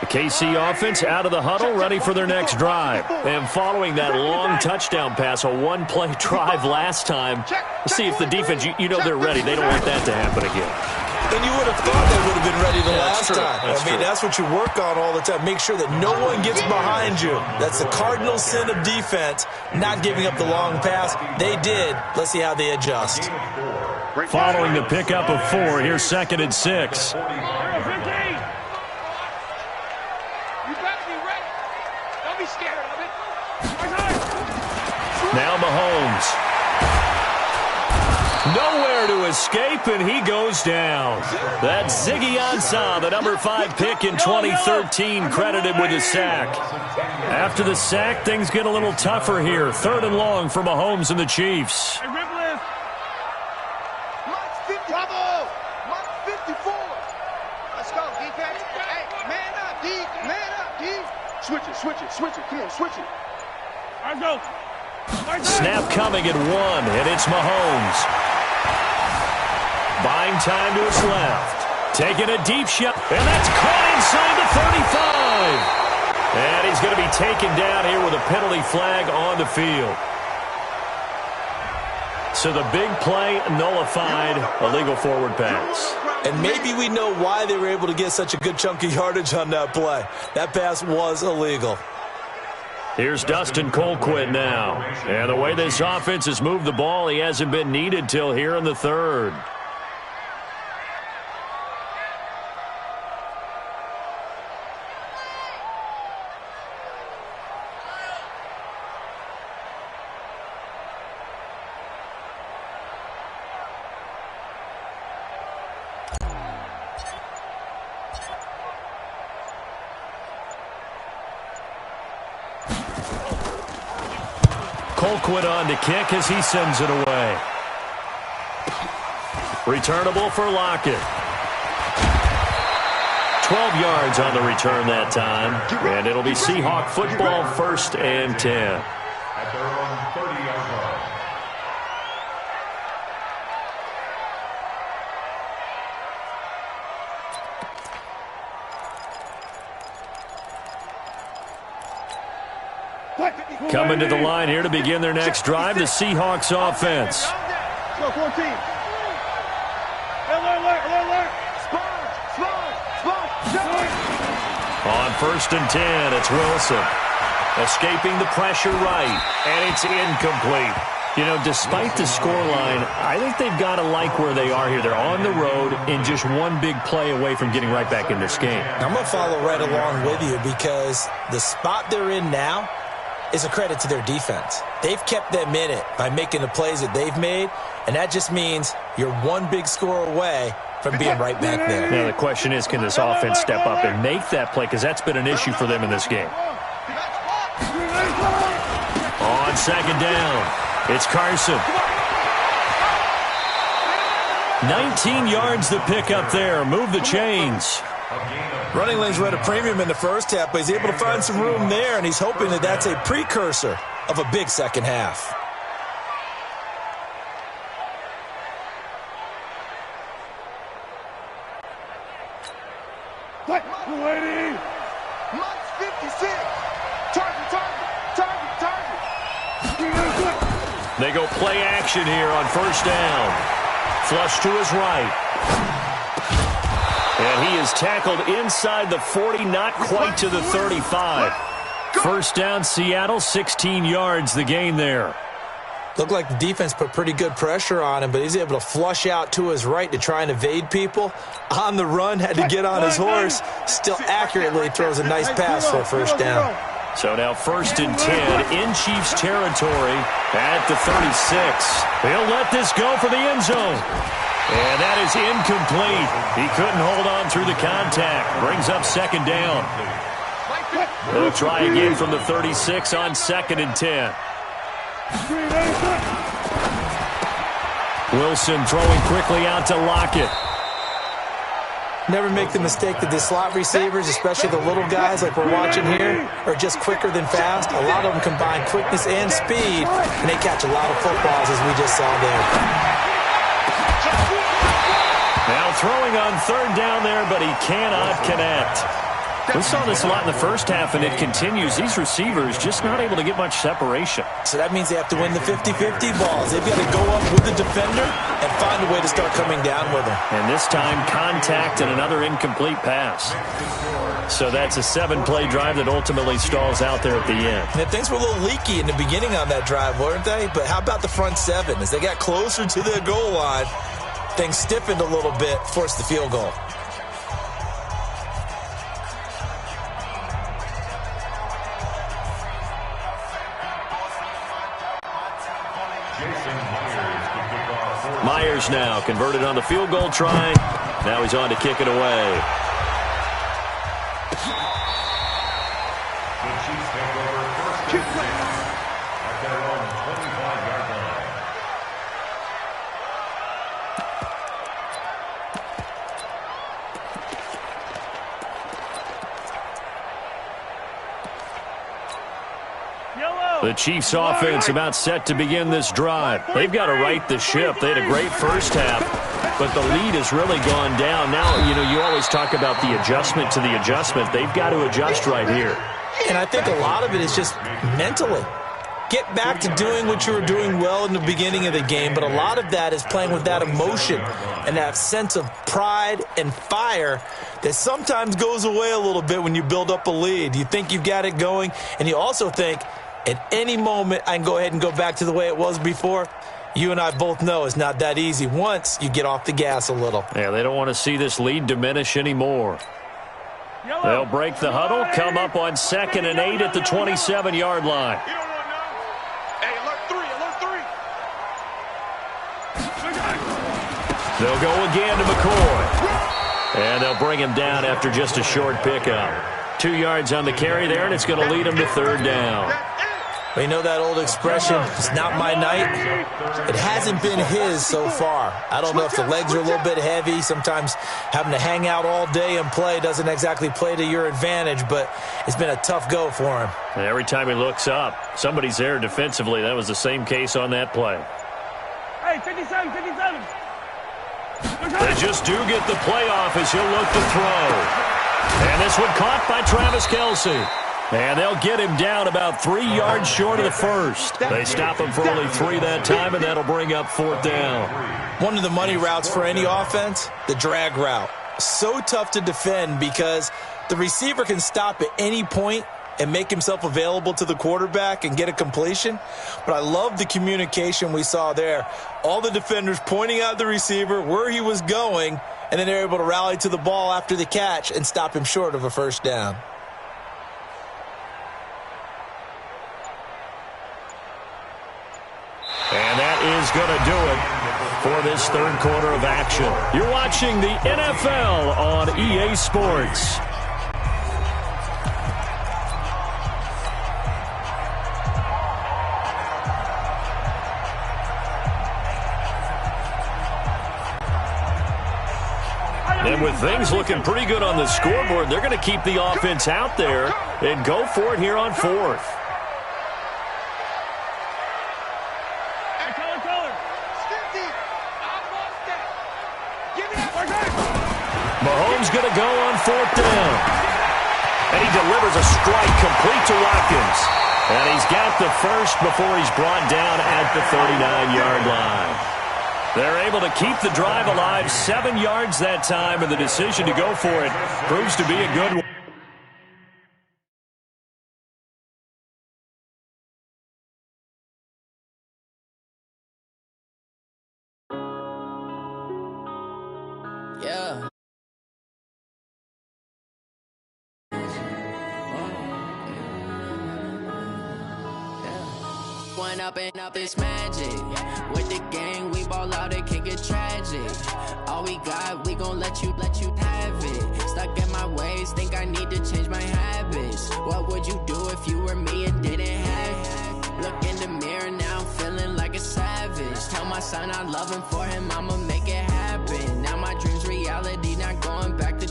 The KC offense out of the huddle, ready for their next drive. And following that long touchdown pass, a one-play drive last time, let's see if the defense, you know they're ready. They don't want that to happen again. And you would have thought they would have been ready the last time. That's what you work on all the time. Make sure that no one gets behind you. That's the cardinal sin of defense, not giving up the long pass. They did. Let's see how they adjust. Following the pickup of 4, here's 2nd and 6. You better be ready. Don't be scared of it. Now Mahomes. Nowhere to escape, and he goes down. That's Ziggy Ansah, the number 5 pick in 2013, credited with a sack. After the sack, things get a little tougher here. 3rd and long for Mahomes and the Chiefs. Hey, Ribbless. Mike's 50. Bravo. Mike's 54. Let's go, defense. Hey, man up, D. Man up, D. Switch it, switch it, switch it. Come on, switch it. All right, go. Snap coming at 1, and it's Mahomes. Buying time to his left. Taking a deep shot, and that's caught inside the 35. And he's going to be taken down here with a penalty flag on the field. So the big play nullified, illegal forward pass. And maybe we know why they were able to get such a good chunk of yardage on that play. That pass was illegal. Here's Dustin Colquitt now. And the way this offense has moved the ball, he hasn't been needed till here in the 3rd. Colquitt on to kick as he sends it away. Returnable for Lockett. 12 yards on the return that time. And it'll be Seahawk football, 1st and 10. At their own 30-yard line. Coming to the line here to begin their next drive, the Seahawks offense. Go, 14. Alert. On 1st and 10, it's Wilson. Escaping the pressure right, and it's incomplete. You know, despite the scoreline, I think they've got to like where they are here. They're on the road and just one big play away from getting right back in this game. I'm going to follow right along with you because the spot they're in now is a credit to their defense. They've kept them in it by making the plays that they've made, and that just means you're one big score away from being right back there. Now, the question is, can this offense step up and make that play? Because that's been an issue for them in this game. On 2nd down, it's Carson. 19 yards to pick up there. Move the chains. Running lanes were at a premium in the first half, but he's able to find some room there, and he's hoping that that's a precursor of a big second half. Lady. Mike's 56. Target. They go play action here on 1st down. Flush to his right. And he is tackled inside the 40, not quite to the 35. 1st down, Seattle, 16 yards, the gain there. Looked like the defense put pretty good pressure on him, but he's able to flush out to his right to try and evade people. On the run, had to get on his horse. Still accurately throws a nice pass for a 1st down. So now 1st and 10 in Chiefs territory at the 36. He'll let this go for the end zone. And that is incomplete. He couldn't hold on through the contact. Brings up 2nd down. They'll try again from the 36 on 2nd and 10. Wilson throwing quickly out to Lockett. Never make the mistake that the slot receivers, especially the little guys like we're watching here, are just quicker than fast. A lot of them combine quickness and speed, and they catch a lot of footballs, as we just saw there. Now throwing on 3rd down there, but he cannot connect. We saw this a lot in the first half, and it continues. These receivers just not able to get much separation. So that means they have to win the 50-50 balls. They've got to go up with the defender and find a way to start coming down with them. And this time, contact and another incomplete pass. So that's a 7-play drive that ultimately stalls out there at the end. And things were a little leaky in the beginning on that drive, weren't they? But how about the front 7? As they got closer to the goal line, things stiffened a little bit, forced the field goal. Myers now converted on the field goal try. Now he's on to kick it away. The Chiefs take over first and 6 at their own 25-yard line. The Chiefs offense about set to begin this drive. They've got to right the ship. They had a great first half, but the lead has really gone down. Now, you always talk about the adjustment to the adjustment. They've got to adjust right here. And I think a lot of it is just mentally. Get back to doing what you were doing well in the beginning of the game, but a lot of that is playing with that emotion and that sense of pride and fire that sometimes goes away a little bit when you build up a lead. You think you've got it going, and you also think at any moment I can go ahead and go back to the way it was before. You and I both know it's not that easy once you get off the gas a little. Yeah, they don't want to see this lead diminish anymore. They'll break the huddle, come up on 2nd and 8 at the 27-yard line. Hey, alert 3, alert 3. They'll go again to McCoy. And they'll bring him down after just a short pickup. 2 yards on the carry there, and it's going to lead him to 3rd down. Well, you know that old expression, it's not my night? It hasn't been his so far. I don't know if the legs are a little bit heavy. Sometimes having to hang out all day and play doesn't exactly play to your advantage, but it's been a tough go for him. And every time he looks up, somebody's there defensively. That was the same case on that play. Hey, 57, 57. They just do get the play off as he'll look to throw. And this one caught by Travis Kelce. And they'll get him down about 3 yards short of the first. They stop him for only 3 that time, and that'll bring up 4th down. One of the money routes for any offense, the drag route. So tough to defend because the receiver can stop at any point and make himself available to the quarterback and get a completion. But I love the communication we saw there. All the defenders pointing out the receiver, where he was going, and then they're able to rally to the ball after the catch and stop him short of a first down. And that is going to do it for this 3rd quarter of action. You're watching the NFL on EA Sports. And with things looking pretty good on the scoreboard, they're going to keep the offense out there and go for it here on 4th. Mahomes going to go on 4th down. And he delivers a strike complete to Watkins. And he's got the first before he's brought down at the 39-yard line. They're able to keep the drive alive, 7 yards that time, and the decision to go for it proves to be a good one. Yeah. One up and up is magic. With the gang, we ball out, it can get tragic. All we got, we gon' let you have it. Stuck in my ways, think I need to change my habits. What would you do if you were me and didn't have it? Look in the mirror, now I'm feeling like a savage. Tell my son I love him, for him I'ma make it happen. Now my dream's reality, not going back to.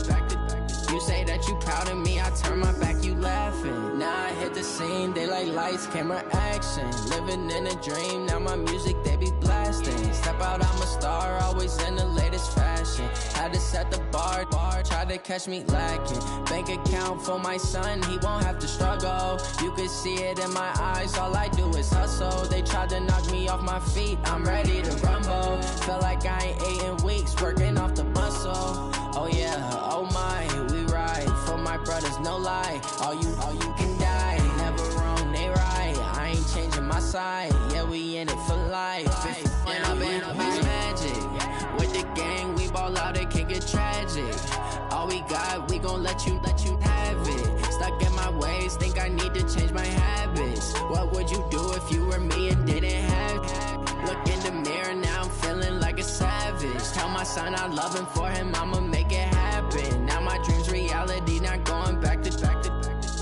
You say that you proud of me, I turn my back, you laughing. Now I hit the scene, they like lights, camera, action. Living in a dream, now my music, they be blasting. Step out, I'm a star, always in the latest fashion. Had to set the bar, try to catch me lacking. Bank account for my son, he won't have to struggle. You can see it in my eyes, all I do is hustle. They tried to knock me off my feet, I'm ready to rumble. Feel like I ain't ate in weeks, working off the muscle. Oh yeah, oh my, we ride for my brothers, no lie. All you can die, never wrong, they right. I ain't changing my side, yeah, we in it for life. And I've been magic. With the gang, we ball out, it can get tragic. All we got, we gon' let you have it. Stuck in my ways, think I need to change my habits. What would you do if you were me and didn't have it? Look in the mirror, now I'm feeling like a savage. Tell my son I love him, for him I'ma make it happen. Now my dream's reality, not going back to.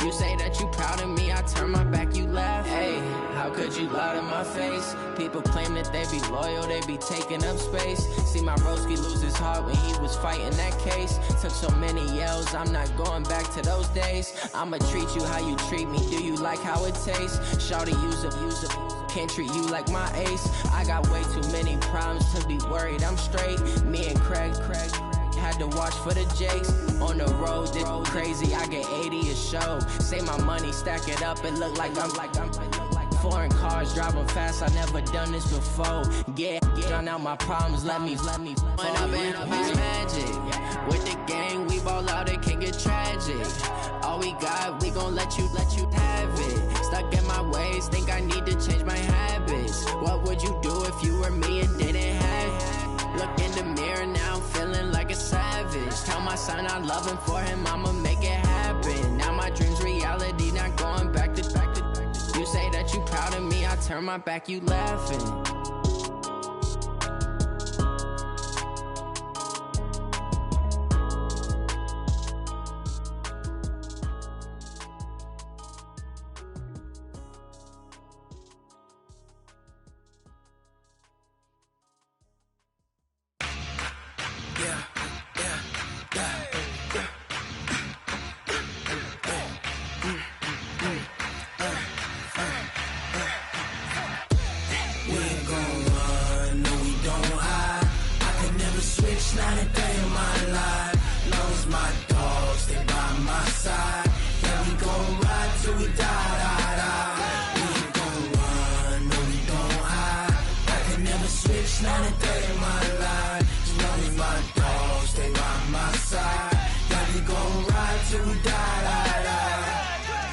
You say that you proud of me, I turn my back, you laugh. Hey, how could you lie to my face? People claim that they be loyal, they be taking up space. See my broski lose his heart when he was fighting that case. Took so many yells, I'm not going back to those days. I'ma treat you how you treat me, do you like how it tastes? Shawty, use up, can't treat you like my ace. I got way too many problems to be worried, I'm straight. Me and Craig had to watch for the Jakes. On the road, this crazy, I get 80 a show. Say my money, stack it up, it look like I'm foreign cars, driving fast, I never done this before. Drown out my problems, let me When up and up is magic. With the gang, we ball out, it can get tragic. All we got, we gon' let you have it. Stuck in my ways, think I need to change my habits. What would you do if you were me and didn't have it? Look in the mirror now, I'm feeling like a savage. Tell my son I love him, for him I'ma make it happen. Now my dream's reality, not going back to. You say that you proud of me, I turn my back, you laughing.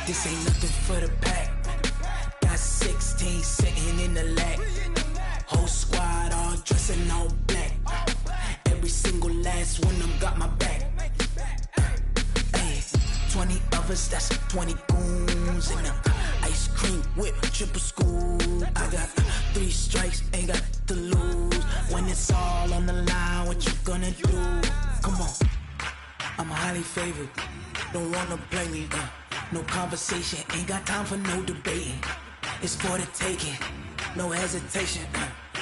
This ain't nothing for the pack. Got 16 sitting in the lag. Whole squad all dressing all black. Every single last one of them got my back. Hey, 20 of us, that's 20 goons in them. Ice cream whip, triple scoop. I got 3 strikes, ain't got to lose. When it's all on the line, what you gonna do? Come on, I'm highly favored. Don't wanna play me, no conversation, ain't got time for no debating. It's for the taking, no hesitation.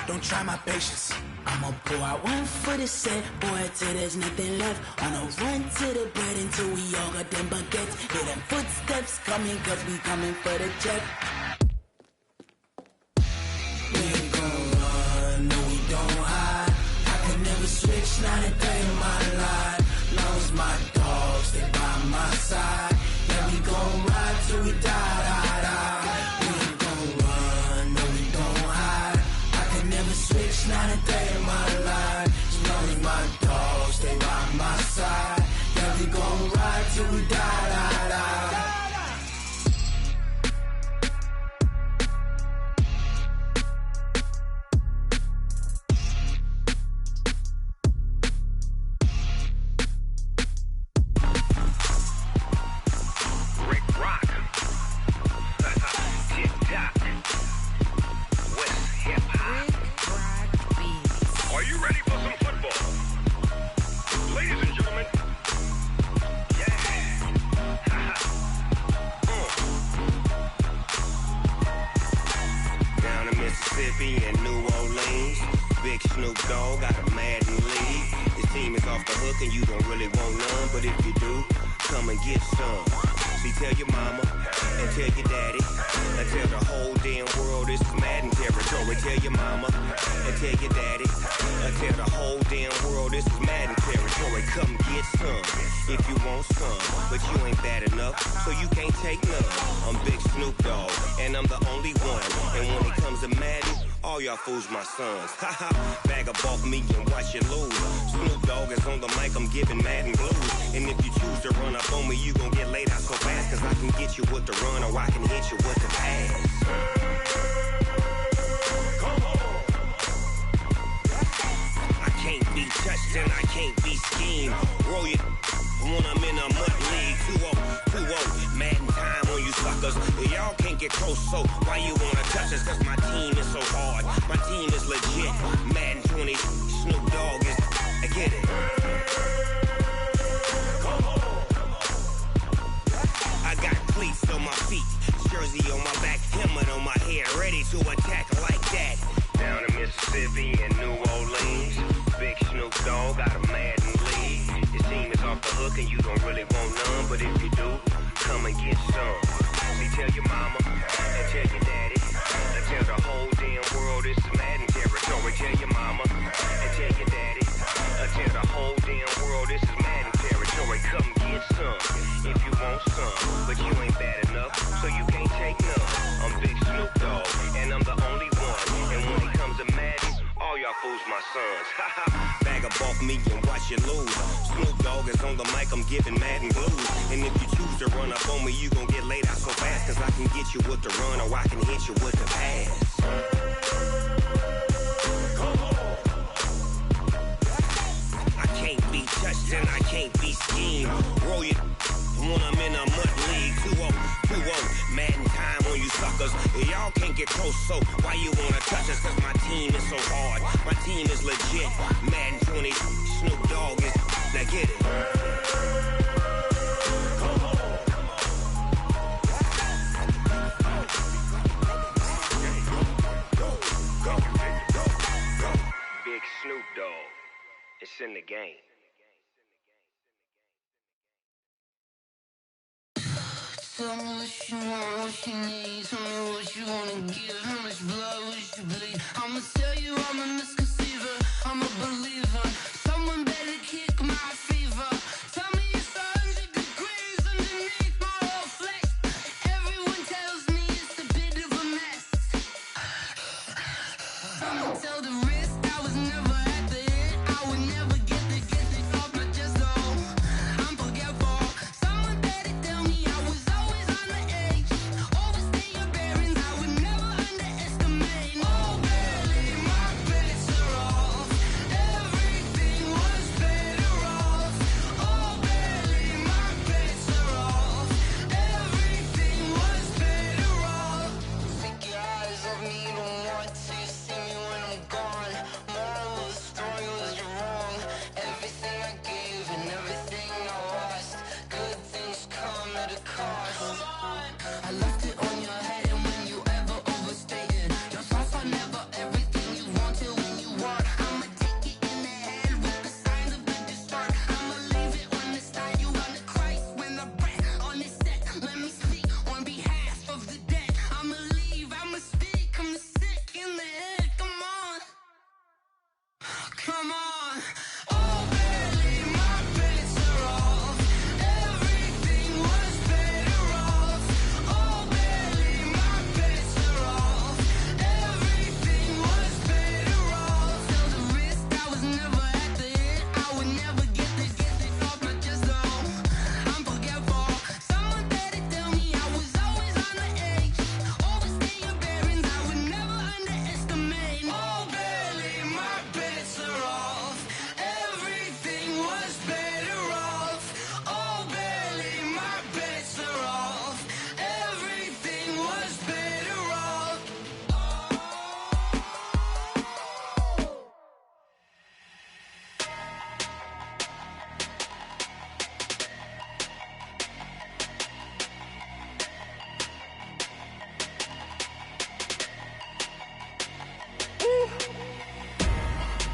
Don't try my patience. I'ma pour out one for the set, boy, till there's nothing left. On a run to the bread until we all got them baguettes. Hear them footsteps coming, cause we coming for the check. We ain't gon' run, no we don't hide. I can never switch, not a day in my life. Long as my dogs stay by my side. Yeah, we gon' ride till we die. We ain't gon' run, no we don't hide. I can never switch, not a day in my life. As long as my dogs stay by my side. Yeah, we gon' ride till we die. And New Orleans, Big Snoop Dogg got a Madden league. His team is off the hook and you don't really want none, but if you do, come and get some. See, tell your mama and tell your daddy and tell the whole damn world this is Madden territory. Tell your mama and tell your daddy and tell the whole damn world this is Madden territory. Come get some if you want some, but you ain't bad enough, so you can't take none. I'm Big Snoop Dogg and I'm the only one, and when it comes to Madden, all y'all fools my sons. Haha, bag up off me and watch you lose. Snoop Dogg is on the mic, I'm giving Madden blues. And if you choose to run up on me, you gon' get laid out so fast, cause I can get you with the run or I can hit you with the pass. Come on. I can't be touched and I can't be schemed. Roll you when I'm in a mud league. 2-0, Madden time on you suckers. Y'all can't can't get close, so why you wanna touch us? Cause my team is so hard. My team is legit. Madden 20, Snoop Dogg is, I get it. I got cleats on my feet, jersey on my back, helmet on my head, ready to attack like that. Down in Mississippi and New Orleans, big Snoop Dogg got a Madden league. His team is off the hook and you don't really want none, but if you do, come and get some. See, tell your mama and tell your daddy, and tell the whole damn world it's Madden territory. Tell your mama and tell your daddy, and tell the whole damn world this is Madden territory. Come get some if you want some, but you ain't bad enough, so you can't take none. I'm Big Snoop Dogg, and I'm the only one. And when it comes to Madden, all y'all fools my sons. Bag a off me and watch you lose. Snoop Dogg is on the mic, I'm giving Madden blues. And if you choose to run up on me, you gon' get laid out so fast. Cause I can get you with the run or I can hit you with the pass. I can't be touched and I can't be schemed. Roll you when I'm in a mud league. 2-0, 2-0, Madden time on you suckers. Y'all can't get close, so why you wanna touch us? Cause my team is so hard. My team is legit. Madden 20, Snoop Dogg is, now get it. Big Snoop Dogg, it's in the game. Tell me what you want, what you need. Tell me what you wanna give. How much blood would you bleed? I'ma tell you I'm a misconceiver. I'm a believer. Someone better kick my fever. Tell me it's 100 degrees underneath my whole flesh. Everyone tells me it's a bit of a mess. I'ma tell the risk I was never at the hit. I would never get the off my chest. Oh, I'm forgetful. Someone better tell me I was always on the edge. Overstay your bearings, I would never underestimate. Oh, barely, my bets are off. Everything was better off. Oh, barely, my bets are off. Everything was better off. Take your eyes off me, don't want to see me when I'm gone. Moral of the story was you're wrong. Everything I gave and everything I lost. Good things come at a cost. I left it on your head, and when you ever overstated your thoughts are never everything you wanted when you want. I'ma take it in the head with the signs of a distort. I'ma leave it on the side. You on the Christ when the breath on the set. Let me speak on behalf of the dead. I'ma leave, I'ma speak. I'm the sick in the head. Come on, come on. Oh, barely, my bets are off. Everything was better off. Oh, barely, my bets are off. Everything was better off. Tell the risk I was never at the hit. I would never get the off my chest. Oh, I'm forgetful. Someone better tell me I was always on the edge. Overstay your bearings, I would never underestimate. Oh, barely, my bets are off. Everything was better off. Oh, barely, my bets are off. Everything was better off.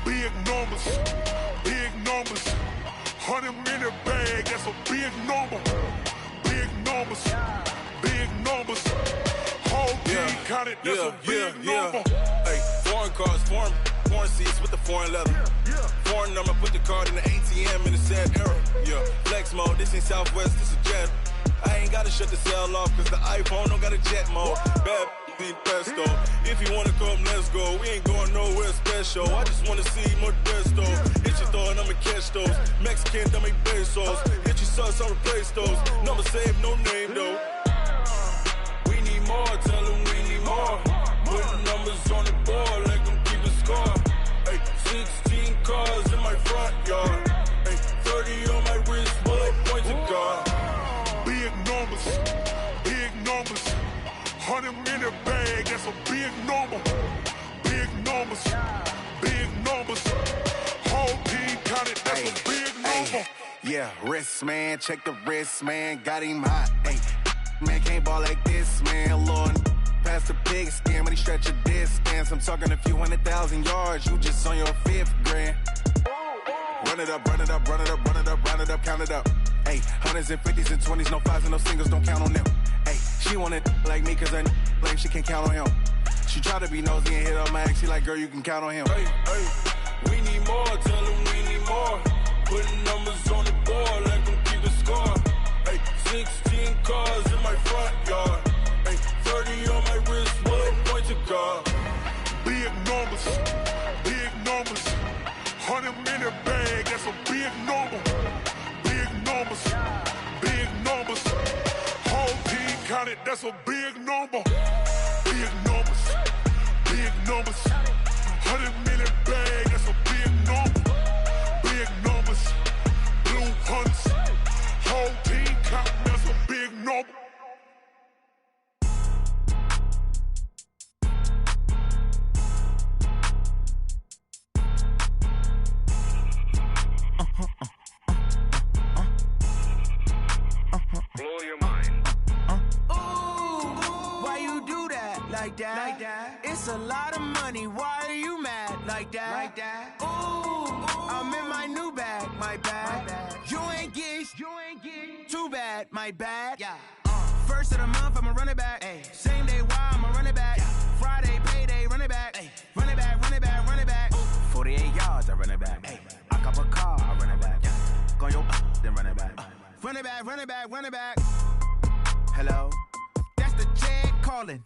Big numbers, big numbers. 100-minute bag, that's a big number. Big numbers, big numbers. Whole team counted, that's a big number. Hey, foreign cars, foreign seats with the foreign leather. Foreign number, put the card in the ATM in the sad era. Yeah, flex mode, this ain't Southwest, this a jet. I ain't gotta shut the cell off, cause the iPhone don't got a jet mode. Bad need pesto. If you wanna come, let's go. We ain't going nowhere special. I just wanna see more Modesto. Hit your throw and I'ma catch those. Mexican, I make pesos. Hit your sauce, I'll replace those. Number saved, no name though. We need more, tell them we need more. Putting numbers on the board, let them keep a score. Hey, 16 cars in my front yard. Hey, 30 on my wrist, bullet points of God. Big numbers, big numbers. 100 big number. Big numbers. Big numbers. Whole team counted, that's a big number. Yeah, wrist, man. Check the wrist, man. Got him hot. Ay, man, can't ball like this, man. Lord, past the pig skin when he stretch a distance. I'm talking a few 100,000 yards. You just on your 5th grand. Run it up, run it up, run it up, run it up, run it up, count it up. Ay, hundreds and 50s and 20s, no 5s and no singles, don't count on them. Ay, she want it like me cause her lame, she can't count on him. She try to be nosy and hit up my ex, she like, girl, you can count on him. Hey, we need more, tell them we need more. Putting numbers on the board, let them keep the score. Hey, 16 cars in my front yard. Hey, 30 on my wrist, one point to guard. Big numbers, big numbers. 100-minute bag, that's a big number. Big numbers, big numbers. Whole team counted, that's a big number. Big numbers, big numbers. 100-minute bag, that's a big number. Big numbers, blue hunts. Whole team counting, that's a big number. Blow your mind. Why you do that? Like that? It's a lot of money. Why are you mad? Like that? Ooh, I'm in my new bag. My bad. You ain't get. Too bad. My bad. Yeah. First of the month, I'ma run it back. Ay. Same day, why I'ma run it back. Friday, payday, run it back. Ay. Run it back, run it back, run it back. 48 yards, I run it back. Ay. I cop a car, I run it back. Go your then run it back. Run it back, run it back, run it back. Hello? That's the jag calling.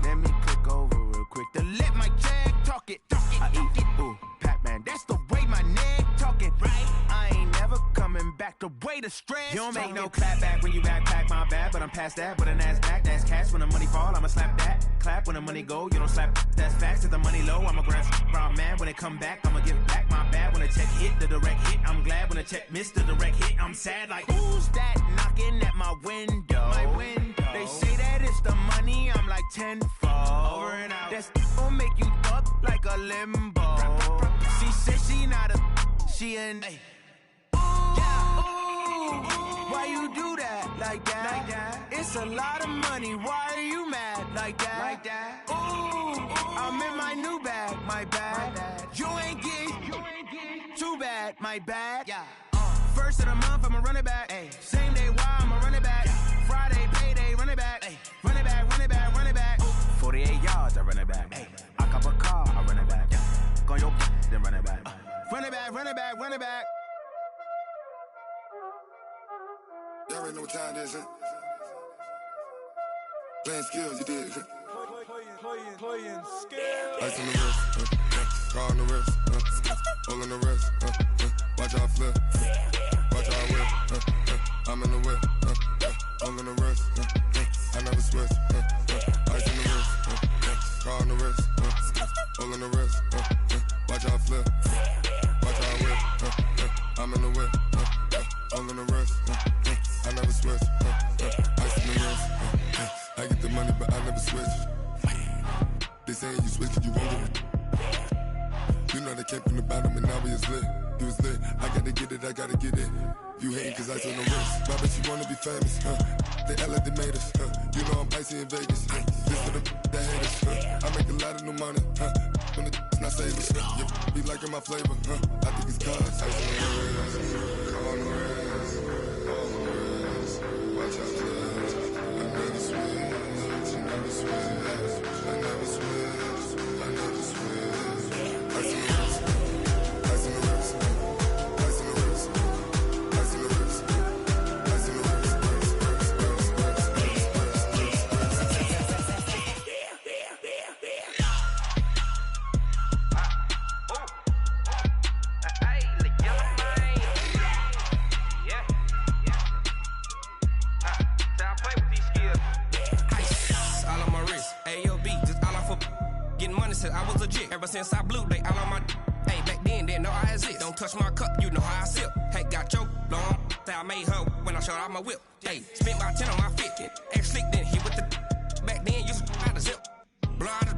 Let me click over real quick to let my jag talk it. I eat it, ooh, Pac-Man. That's the way my neck talking. Right? I ain't never coming back the way the stress. You don't make no clap back when you backpack, my bad, but I'm past that. With a NASDAQ, that's cash. When the money fall, I'ma slap that. Clap when the money go, you don't slap. That's facts. If the money low, I'ma grab brown man. When it come back, I'ma give back my bad. When the check hit, the direct hit, I'm glad. When the check missed the direct hit, I'm sad. Like, who's that knocking at my window? My window. They say that it's the money, I'm like tenfold. Over and out. That's gon' make you up like a limbo. She said she not a, she an. Ay. Why you do that? Like that? It's a lot of money. Why are you mad? Like that? Ooh, I'm in my new bag. My bad. You ain't get. Too bad. My bad. Yeah. First of the month, I'ma run it back. Ay. Same day, why I'ma run it back. Friday, payday, run it back. Ay. Run it back, run it back, run it back. 48 yards, I run it back. Ay. I cop a car, I run it back. Go your then run it back. Run it back, run it back, run it back. Y'all already know what time it is, huh? Playing skills, you did. Playing skills. Ice on the wrist, car on the wrist, hole in the wrist, watch how I flip, watch how I whip, I'm in the whip, hole in the wrist, I never switch, ice on the wrist, car on the wrist, hole in the wrist, watch how I flip, watch how I whip, I'm in the whip, hole in the wrist, I never switch, ice on the wrist, I get the money but I never switch. They saying you switch, you won't get it. You know they came from the bottom and now we is lit. You was lit, I gotta get it, I gotta get it. You hating cause I on the wrist. My bitch, you wanna be famous, They act like they made us, You know I'm icy in Vegas, This for the that hate us, I make a lot of new money, When it's not savers, You be liking my flavor, I think it's cause ice on the wrist, on the wrist, on the wrist. Watch out, cuz I never switch, I never switch, I never switch, I never switch. Ice on the wrist, ice on the wrist, ice on the wrist, ice on the wrist, ice on the wrist, I was legit. Ever since I blew, they all on my. Hey, back then, didn't know I exist. Don't touch my cup, you know how I sip. Hey, got your long. I made her when I showed out my whip. Hey, spent about 10 on my 50. Ex slick, then hit with the. Back then, used to out the zip. Blow out the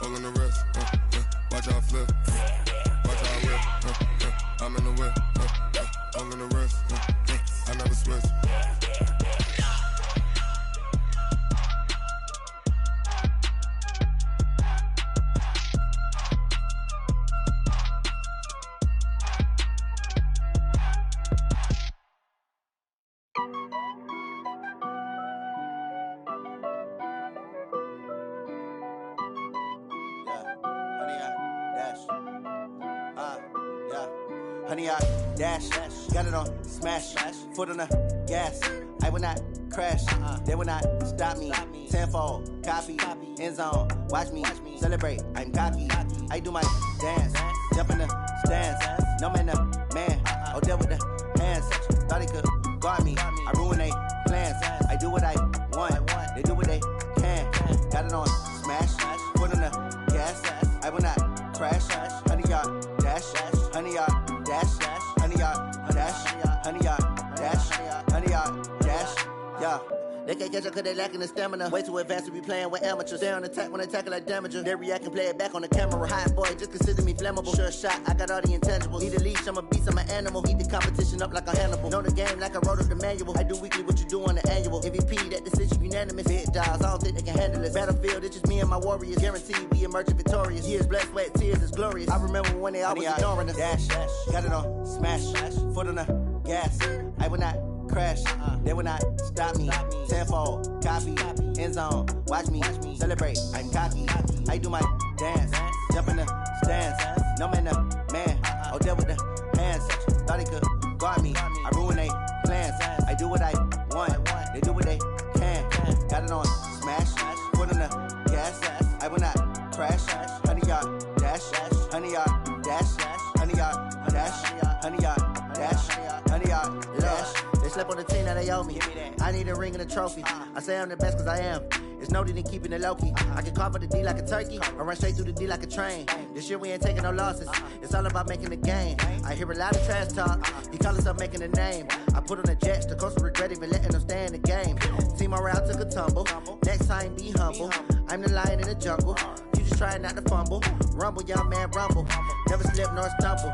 holding the rest. Watch how I flip. Watch how I whip. I'm in the whip. Holding the rest. I never switch. Honey, I dash, got it on smash, foot on the gas. I will not crash, they will not stop me. Tenfold, copy, end zone, watch me celebrate. I'm cocky, I do my dance, jump in the stands. No man, the man, oh there with the hands. Thought he could guard me, I ruin they plans. I do what I want, they do what they can. Got it on smash, foot on the gas. I will not crash, honey, y'all dash, honey, y'all dash, honey, y'all dash, honey, y'all dash, honey, y'all dash, yeah. They can't catch up cause they lacking the stamina. Way too advanced to be playing with amateurs. Stay on attack when they tackle like damager. They react and play it back on the camera. Hot boy, just consider me flammable. Sure shot, I got all the intangibles. Need a leash, I'm a beast, I'm an animal. Eat the competition up like a Hannibal. Know the game like I wrote up the manual. I do weekly what you do on the annual. MVP, that decision unanimous. Big dogs, I don't think they can handle this. Battlefield, it's just me and my warriors. Guaranteed we emerge victorious. Years, blood, sweat, tears, it's glorious. I remember when they always ignoring us. Dash, got it on smash, foot on the gas. I will not crash, they will not stop me. Tenfold, copy, end zone, watch me celebrate. I'm cocky, I do my dance, jump in the stands. No man, the man, oh there with the hands. Thought he could guard me, I ruin they plans. I do what I want, they do what they can. Got it on smash, foot on the gas. I will not crash, honey y'all dash, honey y'all dash, honey y'all dash, honey y'all dash, honey y'all dash. They slept on the team that they owe me. I need a ring and a trophy. I say I'm the best cause I am. It's no need in keeping it low key. I can carve up the D like a turkey or run straight through the D like a train. This year we ain't taking no losses. It's all about making the game. I hear a lot of trash talk. He call himself making a name. I put on the Jets. The coach will regret even letting them stay in the game. Team morale took a tumble. Next time be humble. I'm the lion in the jungle. You just trying not to fumble. Rumble, young man, rumble. Never slip nor stumble.